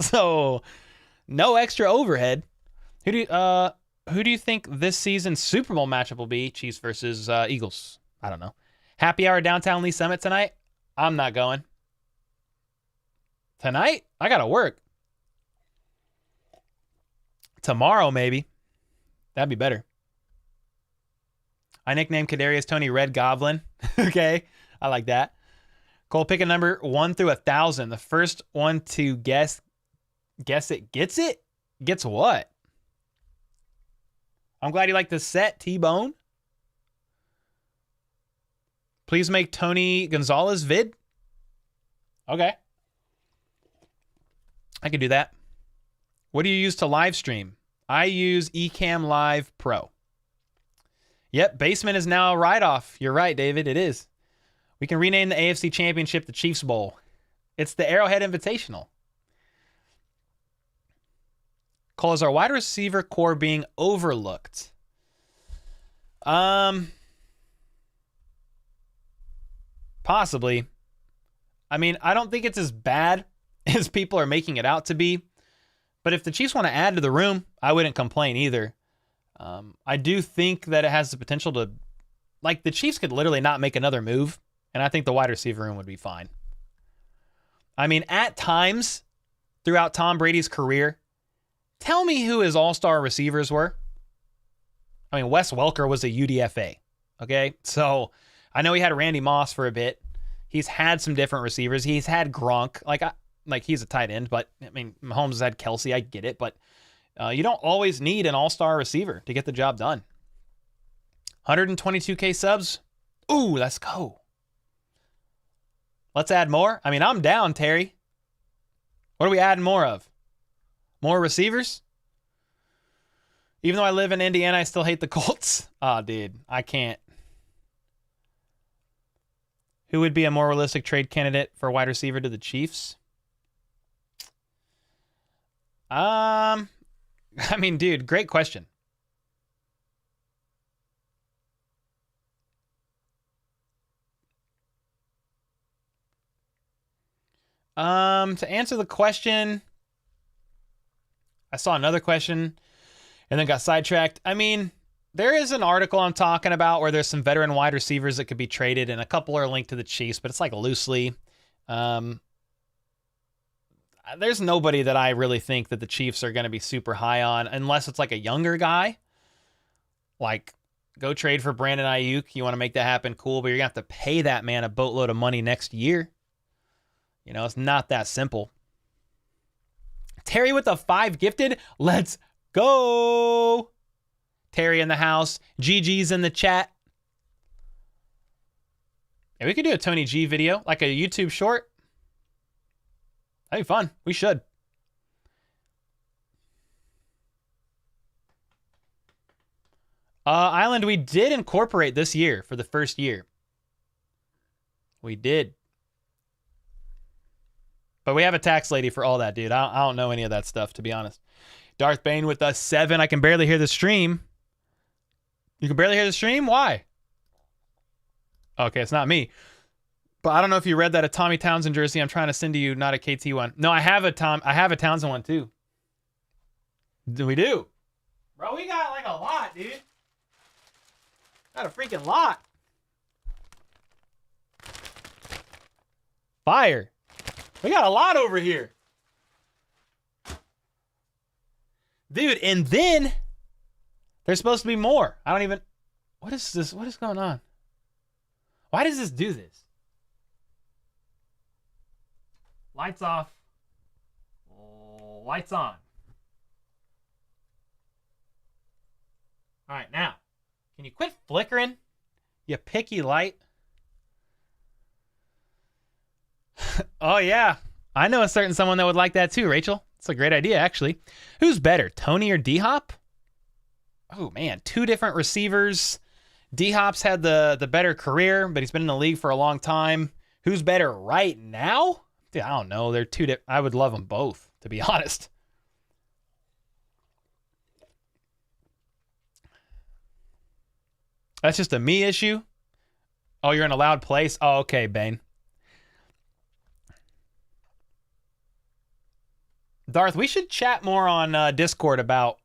So no extra overhead. Who do you think this season's Super Bowl matchup will be? Chiefs versus Eagles. I don't know. Happy hour downtown Lee Summit tonight? I'm not going. Tonight? I gotta work. Tomorrow, maybe. That'd be better. I nicknamed Kadarius Toney Red Goblin. Okay, I like that. Cole, pick a number 1 through 1,000. The first one to guess it gets it? Gets what? I'm glad you like the set, T-Bone. Please make Tony Gonzalez vid. Okay. I can do that. What do you use to live stream? I use Ecamm Live Pro. Yep, basement is now a write-off. You're right, David. It is. We can rename the AFC Championship the Chiefs Bowl. It's the Arrowhead Invitational. Cole, is our wide receiver core being overlooked? Possibly. I mean, I don't think it's as bad as people are making it out to be. But if the Chiefs want to add to the room, I wouldn't complain either. I do think that it has the potential to, like, the Chiefs could literally not make another move, and I think the wide receiver room would be fine. I mean, at times throughout Tom Brady's career, tell me who his all-star receivers were. I mean, Wes Welker was a UDFA, okay? So I know he had Randy Moss for a bit. He's had some different receivers. He's had Gronk. Like he's a tight end, but I mean, Mahomes has had Kelsey. I get it, but you don't always need an all-star receiver to get the job done. 122K subs. Ooh, let's go. Let's add more. I mean, I'm down, Terry. What are we adding more of? More receivers? Even though I live in Indiana, I still hate the Colts. Oh, dude, I can't. Who would be a more realistic trade candidate for wide receiver to the Chiefs? I mean, dude, great question. To answer the question, I saw another question and then got sidetracked. I mean, there is an article I'm talking about where there's some veteran wide receivers that could be traded, and a couple are linked to the Chiefs, but it's like loosely. There's nobody that I really think that the Chiefs are going to be super high on, unless it's like a younger guy. Like, go trade for Brandon Ayuk. You want to make that happen, cool, but you're going to have to pay that man a boatload of money next year. You know, it's not that simple. Terry with the 5 gifted. Let's go. Terry in the house. GG's in the chat. Yeah, we could do a Tony G video, like a YouTube short. That'd be fun. We should. Island, we did incorporate this year for the first year. We did. But we have a tax lady for all that, dude. I don't know any of that stuff, to be honest. Darth Bane with us 7. I can barely hear the stream. You can barely hear the stream? Why? Okay, it's not me. But I don't know if you read that a Tommy Townsend jersey I'm trying to send to you, not a KT one. No, I have a Townsend one too. We do. Bro, we got like a got a lot, dude. Got a freaking lot. Fire. We got a lot over here. Dude, and then there's supposed to be more. I don't even... What is this? What is going on? Why does this do this? Lights off. Lights on. All right, now, can you quit flickering, you picky light? Oh, yeah. I know a certain someone that would like that too, Rachel. It's a great idea, actually. Who's better, Tony or D-Hop? Oh, man, two different receivers. D-Hop's had the better career, but he's been in the league for a long time. Who's better right now? Dude, I don't know. They're two different. I would love them both, to be honest. That's just a me issue. Oh, you're in a loud place? Oh, okay, Bane. Darth, we should chat more on Discord about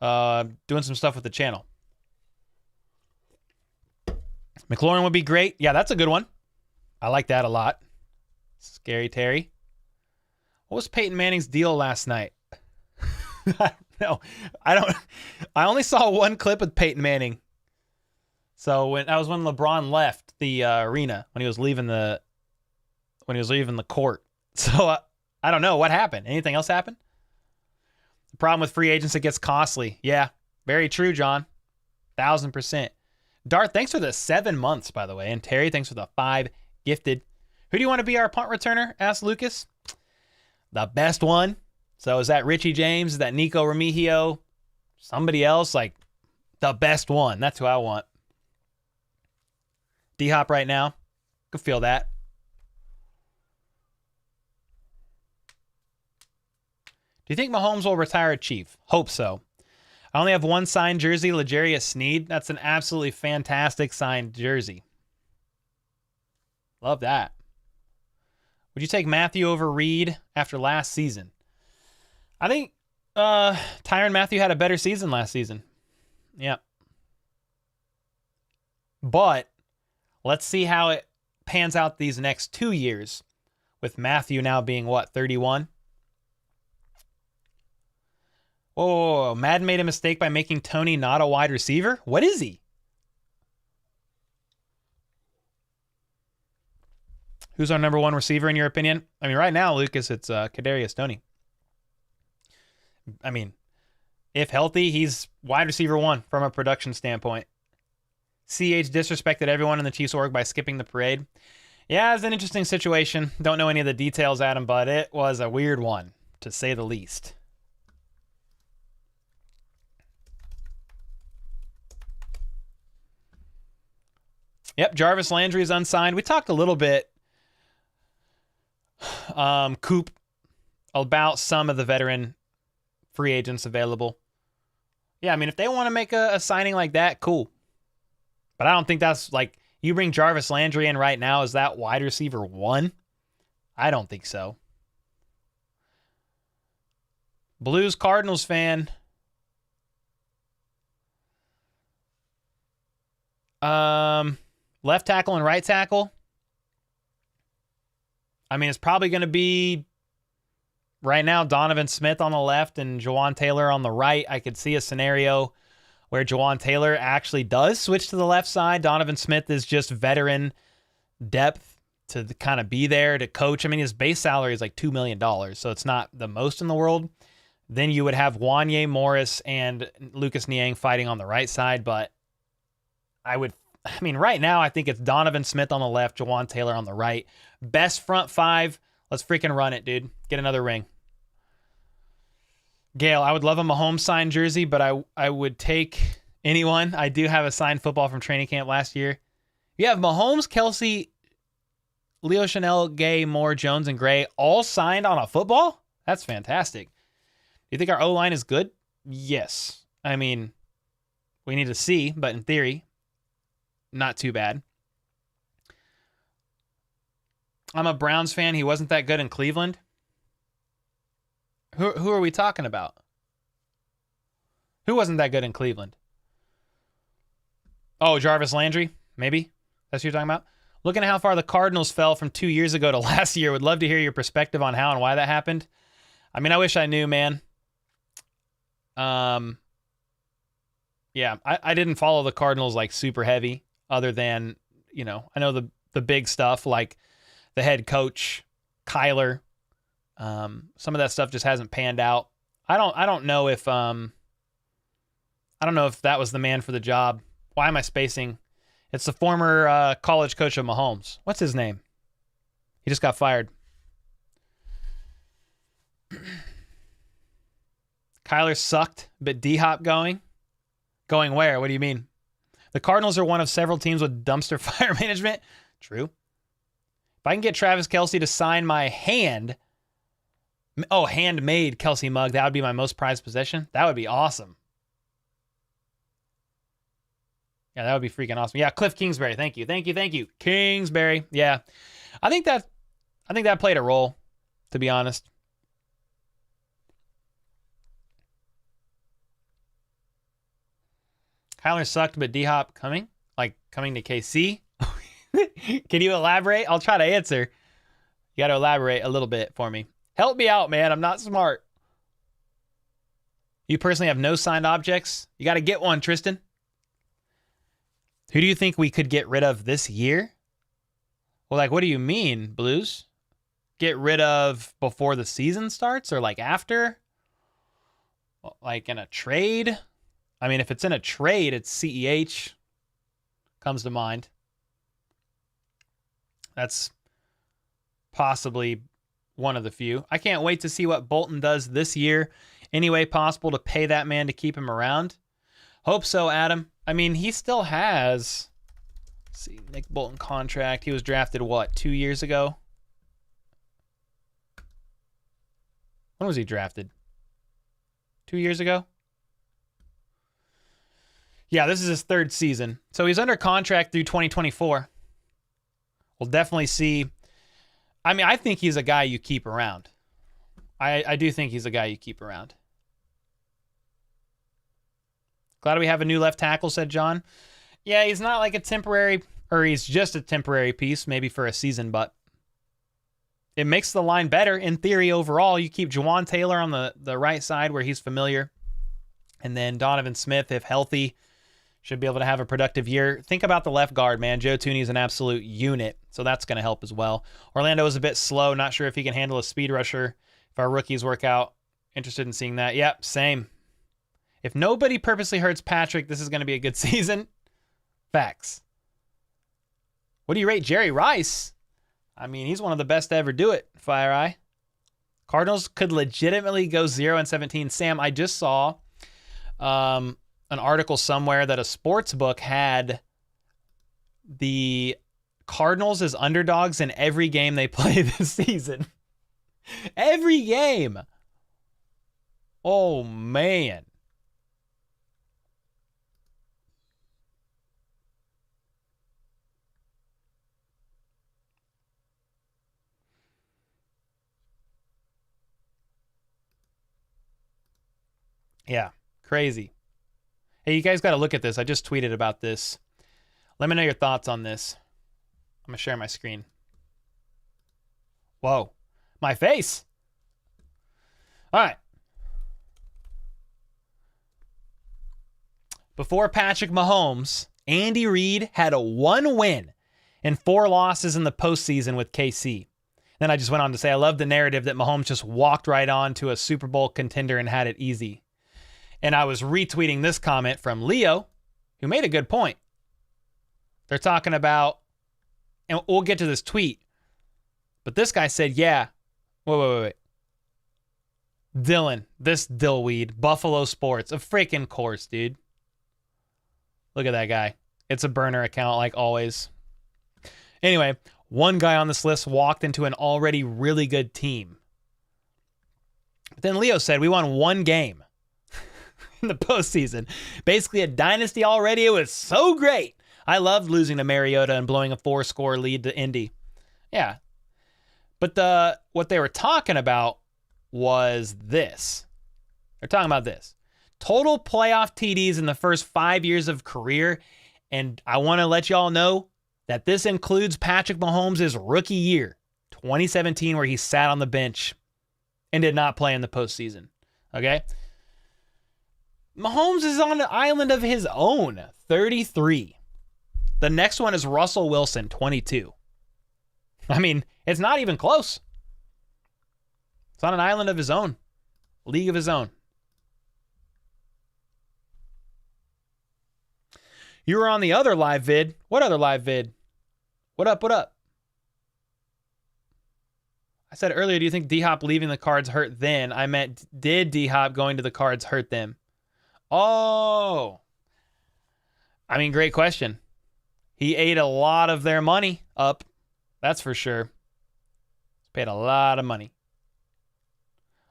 doing some stuff with the channel. McLaurin would be great. Yeah, that's a good one. I like that a lot. Scary Terry. What was Peyton Manning's deal last night? No, I only saw one clip with Peyton Manning. So when LeBron left the arena, when he was leaving the court. So I don't know what happened. Anything else happen? The problem with free agents, it gets costly. Yeah, very true, John. 1,000%. Darth, thanks for the 7 months, by the way. And Terry, thanks for the 5 gifted. Who do you want to be our punt returner? Asked Lucas. The best one. So is that Richie James? Is that Nico Remigio? Somebody else? Like the best one. That's who I want. D-Hop right now. Could feel that. Do you think Mahomes will retire a Chief? Hope so. I only have one signed jersey, L'Jarius Sneed. That's an absolutely fantastic signed jersey. Love that. Would you take Matthew over Reed after last season? I think Tyrann Mathieu had a better season last season. Yeah. But let's see how it pans out these next 2 years with Matthew now being, what, 31? Whoa, Madden made a mistake by making Tony not a wide receiver? What is he? Who's our number one receiver in your opinion? I mean, right now, Lucas, it's Kadarius Toney. I mean, if healthy, he's wide receiver 1 from a production standpoint. CH disrespected everyone in the Chiefs org by skipping the parade. Yeah, it's an interesting situation. Don't know any of the details, Adam, but it was a weird one, to say the least. Yep, Jarvis Landry is unsigned. We talked a little bit, Coop, about some of the veteran free agents available. Yeah, I mean, if they want to make a signing like that, cool. But I don't think that's like, you bring Jarvis Landry in right now, is that wide receiver 1? I don't think so. Blues Cardinals fan. Left tackle and right tackle. I mean, it's probably going to be right now Donovan Smith on the left and Jawan Taylor on the right. I could see a scenario where Jawan Taylor actually does switch to the left side. Donovan Smith is just veteran depth to kind of be there to coach. I mean, his base salary is like $2 million, so it's not the most in the world. Then you would have Wanye Morris and Lucas Niang fighting on the right side, but right now, I think it's Donovan Smith on the left, Jawan Taylor on the right. Best front 5. Let's freaking run it, dude. Get another ring. Gail, I would love a Mahomes signed jersey, but I would take anyone. I do have a signed football from training camp last year. You have Mahomes, Kelsey, Leo Chanel, Gay, Moore, Jones, and Gray all signed on a football? That's fantastic. Do you think our O-line is good? Yes. I mean, we need to see, but in theory, not too bad. I'm a Browns fan. He wasn't that good in Cleveland. Who are we talking about? Who wasn't that good in Cleveland? Oh, Jarvis Landry, maybe? That's what you're talking about? Looking at how far the Cardinals fell from 2 years ago to last year, would love to hear your perspective on how and why that happened. I mean, I wish I knew, man. Yeah, I didn't follow the Cardinals like super heavy, other than, you know, I know the big stuff like the head coach, Kyler. Some of that stuff just hasn't panned out. I don't know if that was the man for the job. Why am I spacing? It's the former college coach of Mahomes. What's his name? He just got fired. Kyler sucked, but D-Hop going? Going where? What do you mean? The Cardinals are one of several teams with dumpster fire management. True. If I can get Travis Kelce to sign my handmade Kelce mug, that would be my most prized possession. That would be awesome. Yeah, that would be freaking awesome. Yeah, Cliff Kingsbury. Thank you. Kingsbury. Yeah. I think that played a role, to be honest. Kyler sucked, but D-Hop coming? Like coming to KC? Can you elaborate? I'll try to answer. You got to elaborate a little bit for me. Help me out, man. I'm not smart. You personally have no signed objects? You got to get one, Tristan. Who do you think we could get rid of this year? Well, like, what do you mean, Blues? Get rid of before the season starts or like after? Like in a trade? I mean, if it's in a trade, it's CEH. Comes to mind. That's possibly one of the few. I can't wait to see what Bolton does this year. Any way possible to pay that man to keep him around? Hope so, Adam. I mean, he still has... Let's see, Nick Bolton contract. He was drafted, what, 2 years ago? When was he drafted? 2 years ago? Yeah, this is his third season. So he's under contract through 2024. We'll definitely see. I mean, I think he's a guy you keep around. I do think he's a guy you keep around. Glad we have a new left tackle, said John. Yeah, he's not like a temporary, or he's just a temporary piece, maybe for a season, but it makes the line better in theory overall. You keep Jawan Taylor on the right side where he's familiar, and then Donovan Smith, if healthy, should be able to have a productive year. Think about the left guard, man. Joe Thuney's an absolute unit, so that's going to help as well. Orlando is a bit slow. Not sure if he can handle a speed rusher if our rookies work out. Interested in seeing that. Yep, same. If nobody purposely hurts Patrick, this is going to be a good season. Facts. What do you rate Jerry Rice? I mean, he's one of the best to ever do it, Fire Eye. Cardinals could legitimately go 0-17. Sam, I just saw an article somewhere that a sports book had the Cardinals as underdogs in every game they play this season. Every game. Oh, man. Yeah, crazy. Hey, you guys got to look at this. I just tweeted about this. Let me know your thoughts on this. I'm going to share my screen. Whoa. My face. All right. Before Patrick Mahomes, Andy Reid had a 1 win and 4 losses in the postseason with KC. Then I just went on to say, I love the narrative that Mahomes just walked right on to a Super Bowl contender and had it easy. And I was retweeting this comment from Leo, who made a good point. They're talking about, and we'll get to this tweet, but this guy said, yeah, wait. Dylan, this dillweed, Buffalo Sports, a freaking course, dude. Look at that guy. It's a burner account like always. Anyway, one guy on this list walked into an already really good team. But then Leo said, we won 1 game in the postseason. Basically a dynasty already. It was so great. I loved losing to Mariota and blowing a 4-score lead to Indy. Yeah. But what they were talking about was this. They're talking about this. total playoff TDs in the first 5 years of career. And I want to let y'all know that this includes Patrick Mahomes' rookie year, 2017, where he sat on the bench and did not play in the postseason. Okay? Mahomes is on an island of his own, 33. The next one is Russell Wilson, 22. I mean, it's not even close. It's on an island of his own, league of his own. You were on the other live vid. What other live vid? What up, what up? I said earlier, do you think D-Hop leaving the Cards hurt then? I meant, did D-Hop going to the Cards hurt them? Oh. I mean, great question. He ate a lot of their money up. That's for sure. He's paid a lot of money.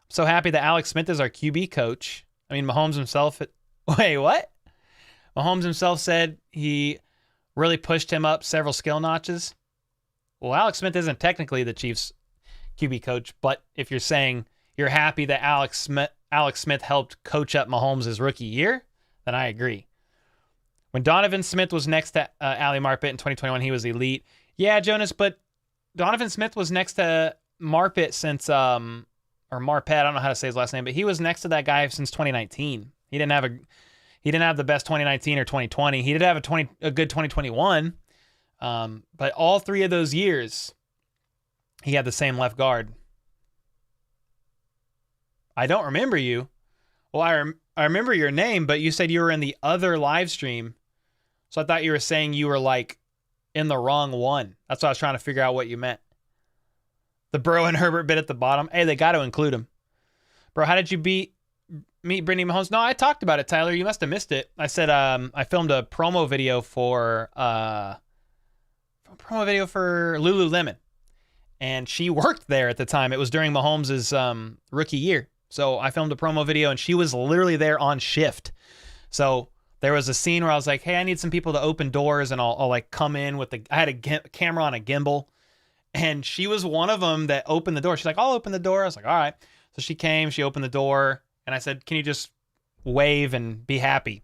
I'm so happy that Alex Smith is our QB coach. I mean, Mahomes himself... Wait, what? Mahomes himself said he really pushed him up several skill notches. Well, Alex Smith isn't technically the Chiefs QB coach, but if you're saying you're happy that Alex Smith helped coach up Mahomes' rookie year, then I agree. When Donovan Smith was next to Ali Marpet in 2021, he was elite. Yeah, Jonas, but Donovan Smith was next to Marpet since, or Marpet, I don't know how to say his last name, but he was next to that guy since 2019. He didn't have the best 2019 or 2020. He did have a good 2021. But all 3 of those years, he had the same left guard. I don't remember you. Well, I remember your name, but you said you were in the other live stream. So I thought you were saying you were like in the wrong one. That's why I was trying to figure out what you meant. The Burrow and Herbert bit at the bottom. Hey, they got to include him. Bro, how did you meet Brittany Mahomes? No, I talked about it, Tyler. You must have missed it. I said I filmed a promo video for Lululemon. And she worked there at the time. It was during Mahomes' rookie year. So I filmed a promo video, and she was literally there on shift. So there was a scene where I was like, hey, I need some people to open doors, and I'll like come in with I had a camera on a gimbal. And she was one of them that opened the door. She's like, I'll open the door. I was like, all right. So she came, she opened the door, and I said, can you just wave and be happy?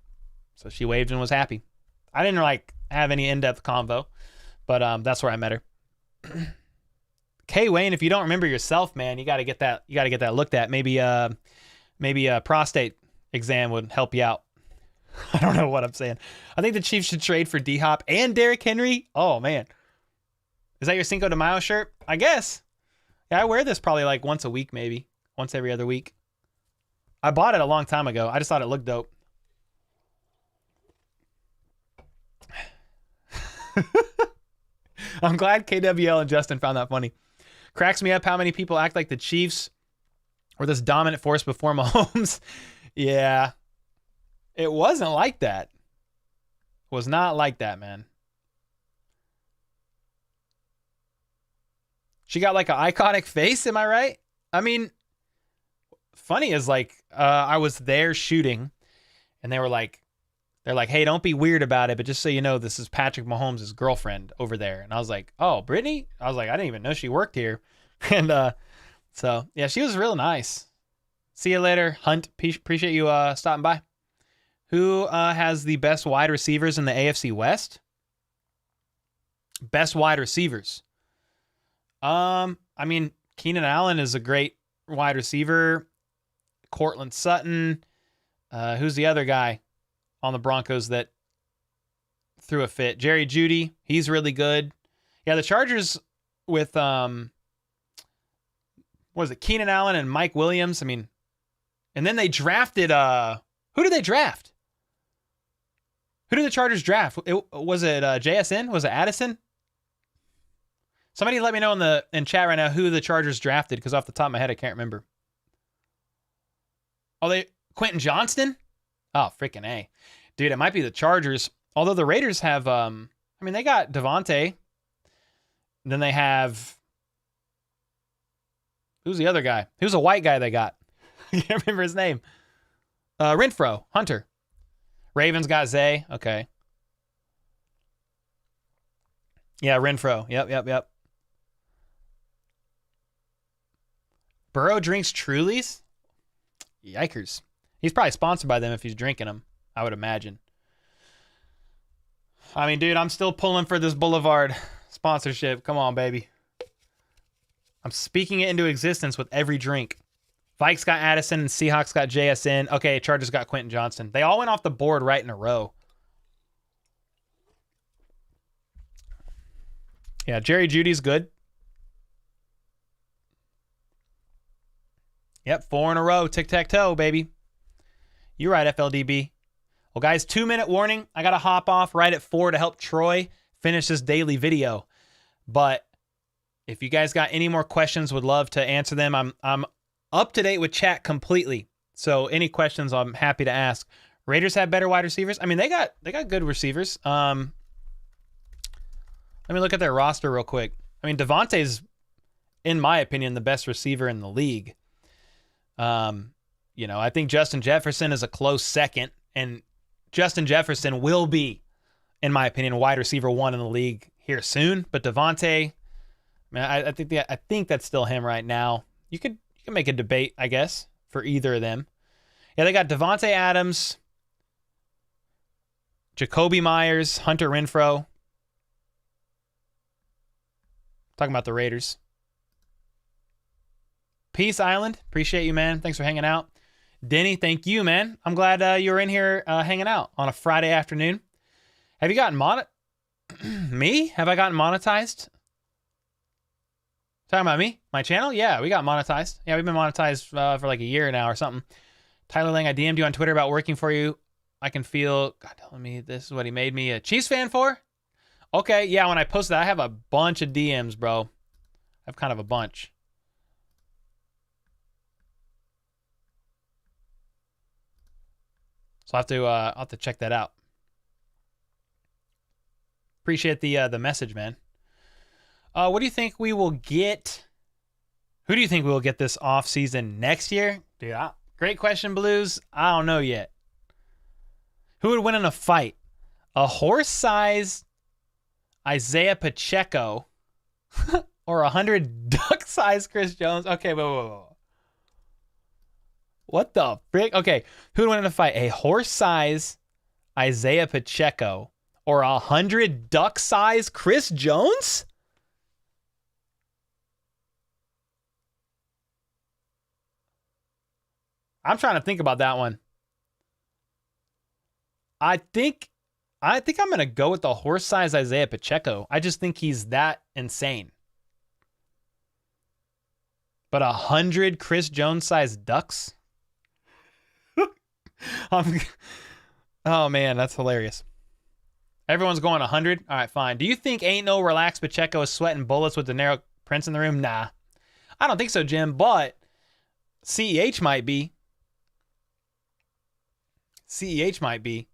So she waved and was happy. I didn't like have any in-depth convo, but that's where I met her. K Wayne, if you don't remember yourself, man, you got to get that looked at. Maybe a prostate exam would help you out. I don't know what I'm saying. I think the Chiefs should trade for D-Hop and Derrick Henry. Oh man. Is that your Cinco de Mayo shirt? I guess. Yeah, I wear this probably like once a week, maybe. Once every other week. I bought it a long time ago. I just thought it looked dope. I'm glad KWL and Justin found that funny. Cracks me up how many people act like the Chiefs were this dominant force before Mahomes. Yeah. It wasn't like that. It was not like that, man. She got like an iconic face, am I right? I mean, funny is like, I was there shooting, and they're like, hey, don't be weird about it, but just so you know, this is Patrick Mahomes' girlfriend over there. And I was like, oh, Brittany? I was like, I didn't even know she worked here. And so, yeah, she was real nice. See you later, Hunt. Appreciate you stopping by. Who has the best wide receivers in the AFC West? Best wide receivers. I mean, Keenan Allen is a great wide receiver. Cortland Sutton. Who's the other guy on the Broncos that threw a fit? Jerry Jeudy. He's really good. Yeah, the Chargers with what was it? Keenan Allen and Mike Williams. I mean, and then they drafted who did they draft? Who did the Chargers draft? Was it JSN? Was it Addison? Somebody let me know in chat right now who the Chargers drafted, because off the top of my head I can't remember. Oh, Quentin Johnston? Oh, freaking A. Dude, it might be the Chargers. Although the Raiders have, they got Devontae. Then they have, who's the other guy? Who's a white guy they got? I can't remember his name. Renfro, Hunter. Ravens got Zay. Okay. Yeah, Renfro. Yep. Burrow drinks Trulies? Yikers. He's probably sponsored by them if he's drinking them, I would imagine. I mean, dude, I'm still pulling for this Boulevard sponsorship. Come on, baby. I'm speaking it into existence with every drink. Vikes got Addison and Seahawks got JSN. Okay, Chargers got Quentin Johnson. They all went off the board right in a row. Yeah, Jerry Jeudy's good. Yep, 4 in a row. Tic-tac-toe, baby. You're right, FLDB. Well, guys, 2-minute warning. I got to hop off right at 4 to help Troy finish this daily video. But if you guys got any more questions, would love to answer them. I'm up to date with chat completely. So any questions, I'm happy to ask. Raiders have better wide receivers. I mean, they got good receivers. Let me look at their roster real quick. I mean, Devontae's, in my opinion, the best receiver in the league. You know, I think Justin Jefferson is a close second, and Justin Jefferson will be, in my opinion, wide receiver 1 in the league here soon. But Devontae, man, I think that's still him right now. You can make a debate, I guess, for either of them. Yeah, they got Devontae Adams, Jacoby Myers, Hunter Renfrow. Talking about the Raiders. Peace Island. Appreciate you, man. Thanks for hanging out. Denny, thank you, man. I'm glad you were in here hanging out on a Friday afternoon. Have you gotten me? Have I gotten monetized? Talking about me? My channel? Yeah, we got monetized. Yeah, we've been monetized for like a year now or something. Tyler Lang, I DM'd you on Twitter about working for you. I can feel, God telling me this is what he made me a Chiefs fan for? Okay, yeah, when I posted that, I have a bunch of DMs, bro. I have kind of a bunch. So I'll have to check that out. Appreciate the message, man. What do you think we will get? Who do you think we will get this offseason next year? Dude, great question, Blues. I don't know yet. Who would win in a fight? A horse-sized Isaiah Pacheco or 100 duck-sized Chris Jones? Okay, whoa. What the frick? Okay, who would win in a fight? A horse-sized Isaiah Pacheco or 100 duck-sized Chris Jones? I'm trying to think about that one. I think I'm going to go with the horse-sized Isaiah Pacheco. I just think he's that insane. But 100 Chris Jones-sized ducks? Oh, man, that's hilarious. Everyone's going 100? All right, fine. Do you think ain't no relaxed Pacheco is sweating bullets with De Niro Prince in the room? Nah. I don't think so, Jim, but CEH might be. CEH might be.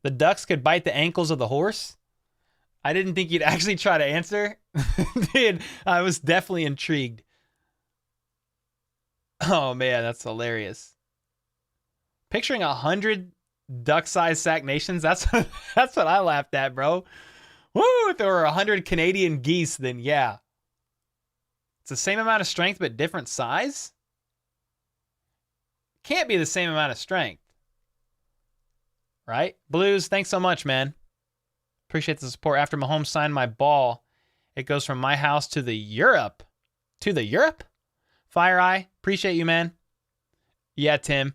The ducks could bite the ankles of the horse? I didn't think you'd actually try to answer. Dude, I was definitely intrigued. Oh, man, that's hilarious. Picturing 100 duck-sized Sack Nations, that's what I laughed at, bro. Woo, if there were 100 Canadian geese, then yeah. It's the same amount of strength, but different size? Can't be the same amount of strength. Right? Blues, thanks so much, man. Appreciate the support. After Mahomes signed my ball, it goes from my house to the Europe. To the Europe? Fire Eye, appreciate you, man. Yeah, Tim.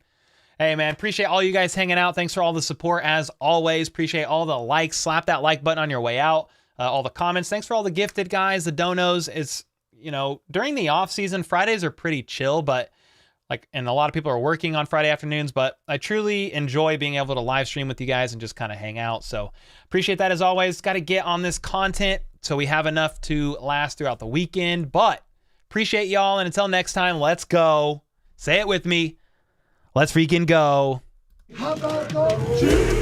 Hey, man, appreciate all you guys hanging out. Thanks for all the support, as always. Appreciate all the likes. Slap that like button on your way out. All the comments. Thanks for all the gifted guys, the donos. It's, you know, during the off season, Fridays are pretty chill, but and a lot of people are working on Friday afternoons, but I truly enjoy being able to live stream with you guys and just kind of hang out. So appreciate that as always. Got to get on this content so we have enough to last throughout the weekend, but appreciate y'all. And until next time, let's go. Say it with me. Let's freaking go. How about those Chiefs?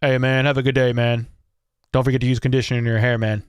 Hey, man, have a good day, man. Don't forget to use conditioner in your hair, man.